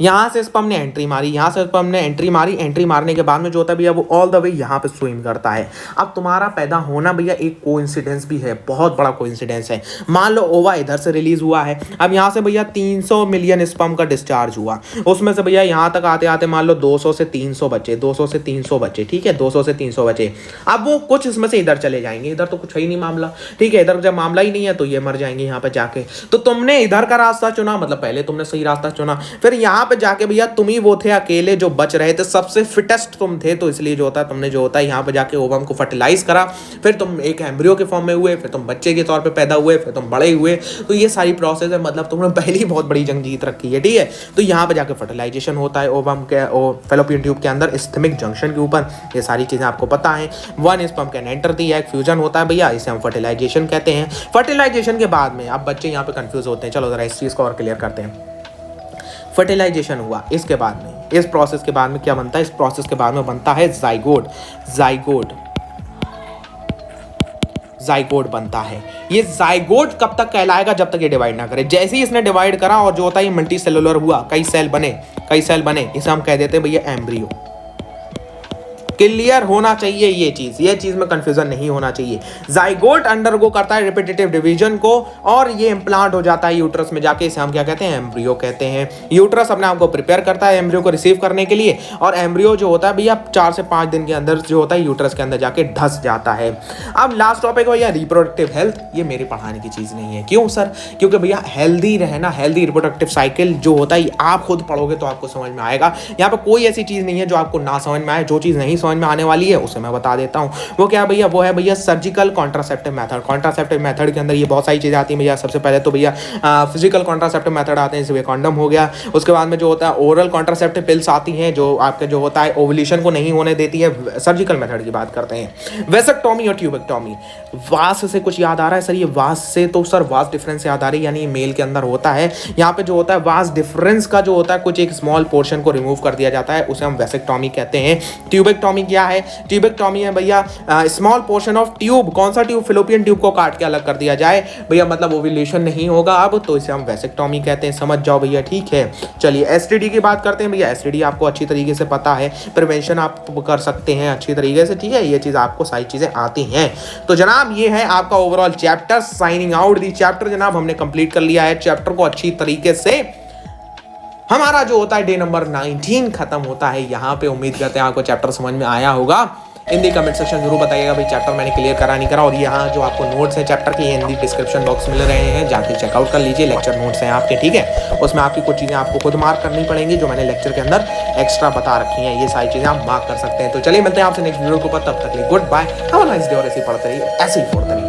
यहाँ से स्पर्म ने एंट्री मारी, यहाँ से स्पर्म ने एंट्री मारी, एंट्री मारने के बाद में जो होता है भैया वो ऑल द वे यहाँ पे स्विम करता है। अब तुम्हारा पैदा होना भैया एक कोइंसिडेंस भी है, बहुत बड़ा कोइंसिडेंस है। मान लो ओवा इधर से रिलीज हुआ है, अब यहाँ से भैया 300 मिलियन स्पर्म का डिस्चार्ज हुआ, उसमें से भैया यहाँ तक आते आते मान लो 200 से 300 बचे, 200 से 300 बचे, ठीक है, 200 से 300 बचे। अब वो कुछ इसमें से इधर चले जाएंगे, इधर तो कुछ है ही नहीं मामला, ठीक है, इधर जब मामला ही नहीं है तो ये मर जाएंगे यहाँ पे जाके। तो तुमने इधर का रास्ता चुना, मतलब पहले तुमने सही रास्ता चुना, फिर यहाँ पे जाके भैया तुम ही वो थे अकेले जो बच रहे थे, सबसे फिटेस्ट तुम थे, तो इसलिए जो होता है तुमने जो होता है यहाँ पे जाके ओवम को फर्टिलाइज करा, फिर तुम एक एम्ब्रियो के फॉर्म में हुए, फिर तुम बच्चे के तौर पे पैदा हुए, फिर तुम बड़े हुए। तो ये सारी प्रोसेस है, मतलब तुमने पहली बहुत बड़ी जंग जीत रखी है, ठीक है। तो यहाँ पे जाके फर्टिलाइजेशन होता है ओवम के फैलोपियन ट्यूब के अंदर इस्थमिक जंक्शन के ऊपर, ये सारी चीजें आपको पता है। One sperm can enter the egg, fusion होता है भैया, इसे हम फर्टिलाइजेशन कहते हैं। फर्टिलाइजेशन के बाद में अब बच्चे यहाँ पे कंफ्यूज होते हैं, चलो जरा इस चीज को और क्लियर करते हैं। फर्टिलाइजेशन हुआ, इसके बाद में इस प्रोसेस के बाद में क्या बनता है, इस प्रोसेस के बाद में बनता है जाइगोट। जाइगोट बनता है। ये जाइगोट कब तक कहलाएगा, जब तक ये डिवाइड ना करे। जैसे ही इसने डिवाइड करा और जो होता है ये मल्टी सेलुलर हुआ, कई सेल बने, इसे हम कह देते हैं भैया एम्ब्रियो। क्लियर होना चाहिए ये चीज में कंफ्यूजन नहीं होना चाहिए। जाइगोट अंडरगो करता है रिपीटेटिव डिवीजन को और ये इम्प्लांट हो जाता है यूट्रस में जाके, इसे हम क्या कहते हैं, एम्ब्रियो कहते हैं। यूट्रस अपने आप को प्रिपेयर करता है एम्ब्रियो को रिसीव करने के लिए, और एम्ब्रियो जो होता है भैया 4 से 5 दिन के अंदर जो होता है यूट्रस के अंदर जाके धस जाता है। अब लास्ट टॉपिक भैया रिप्रोडक्टिव हेल्थ। ये मेरे पढ़ाने की चीज नहीं है, क्यों सर, क्योंकि भैया हेल्दी रहना, हेल्दी रिप्रोडक्टिव साइकिल जो होता है आप खुद पढ़ोगे तो आपको समझ में आएगा। यहाँ पे कोई ऐसी चीज नहीं है जो आपको ना समझ में आए। जो चीज नहीं समझ में आने वाली है उसे मैं बता देता हूं। वो क्या भैया, वो है भैया surgical contraceptive method. Contraceptive method के अंदर ये बहुत सारी चीजें आती हैं भैया। सबसे पहले तो भैया फिजिकल कॉन्ट्रासेप्टिव मेथड आते हैं, जैसे कॉन्डम हो गया। उसके बाद में जो होता है ओरल कॉन्ट्रासेप्टिव पिल्स आती हैं जो आपके जो होता है ओवुलेशन को नहीं होने देती है। सर्जिकल मेथड की बात करते हैं। वेसेक्टोमी और ट्यूबेक्टोमी। वास से कुछ याद आ रहा है सर, ये वास से तो सर वास डिफरेंस याद आ रही है, यानी मेल के अंदर होता है। यहाँ पे जो होता है वास डिफरेंस का जो होता है कुछ एक स्मॉल पोर्शन को रिमूव कर दिया जाता है, उसे हम वेसेक्टोमी कहते हैं। ट्यूबेक्टोमी क्या है, ट्यूबेक्टोमी है भैया स्मॉल पोर्शन ऑफ ट्यूब। कौन सा ट्यूब, फिलोपियन ट्यूब को काट के अलग कर दिया जाए भैया, मतलब ओव्यूलेशन नहीं होगा अब, तो इसे हम वेसेक्टोमी कहते हैं। समझ जाओ भैया, ठीक है। चलिए एसटीडी की बात करते हैं भैया। एसटीडी आपको अच्छी तरीके से पता है, प्रिवेंशन आप कर सकते हैं अच्छी तरीके से, ठीक है। ये चीज आपको सारी चीजें आती हैं। तो जनाब ये है आपका overall chapter. Signing out the chapter जनाब, हमने कंप्लीट कर लिया है चैप्टर को अच्छी तरीके से। हमारा जो होता है डे नंबर 19 खत्म होता है यहाँ पे। उम्मीद करते हैं आपको चैप्टर समझ में आया होगा। हिंदी कमेंट सेक्शन जरूर बताइएगा भाई चैप्टर मैंने क्लियर करा नहीं करा। और यहाँ जो आपको नोट्स हैं चैप्टर के, हिंदी डिस्क्रिप्शन बॉक्स मिल रहे हैं, जाके चेकआउट कर लीजिए। लेक्चर नोट्स हैं आपके, ठीक है। उसमें आपकी कुछ चीज़ें आपको खुद मार्क करनी पड़ेंगी जो मैंने लेक्चर के अंदर एक्स्ट्रा बता रखी हैं। ये सारी चीज़ें आप मार्क कर सकते हैं। तो चलिए मिलते हैं आपसे नेक्स्ट वीडियो के ऊपर, तब तक goodbye, have a nice day. और ऐसे ही पढ़ते रहिए, ऐसे ही फोड़ते रहिए।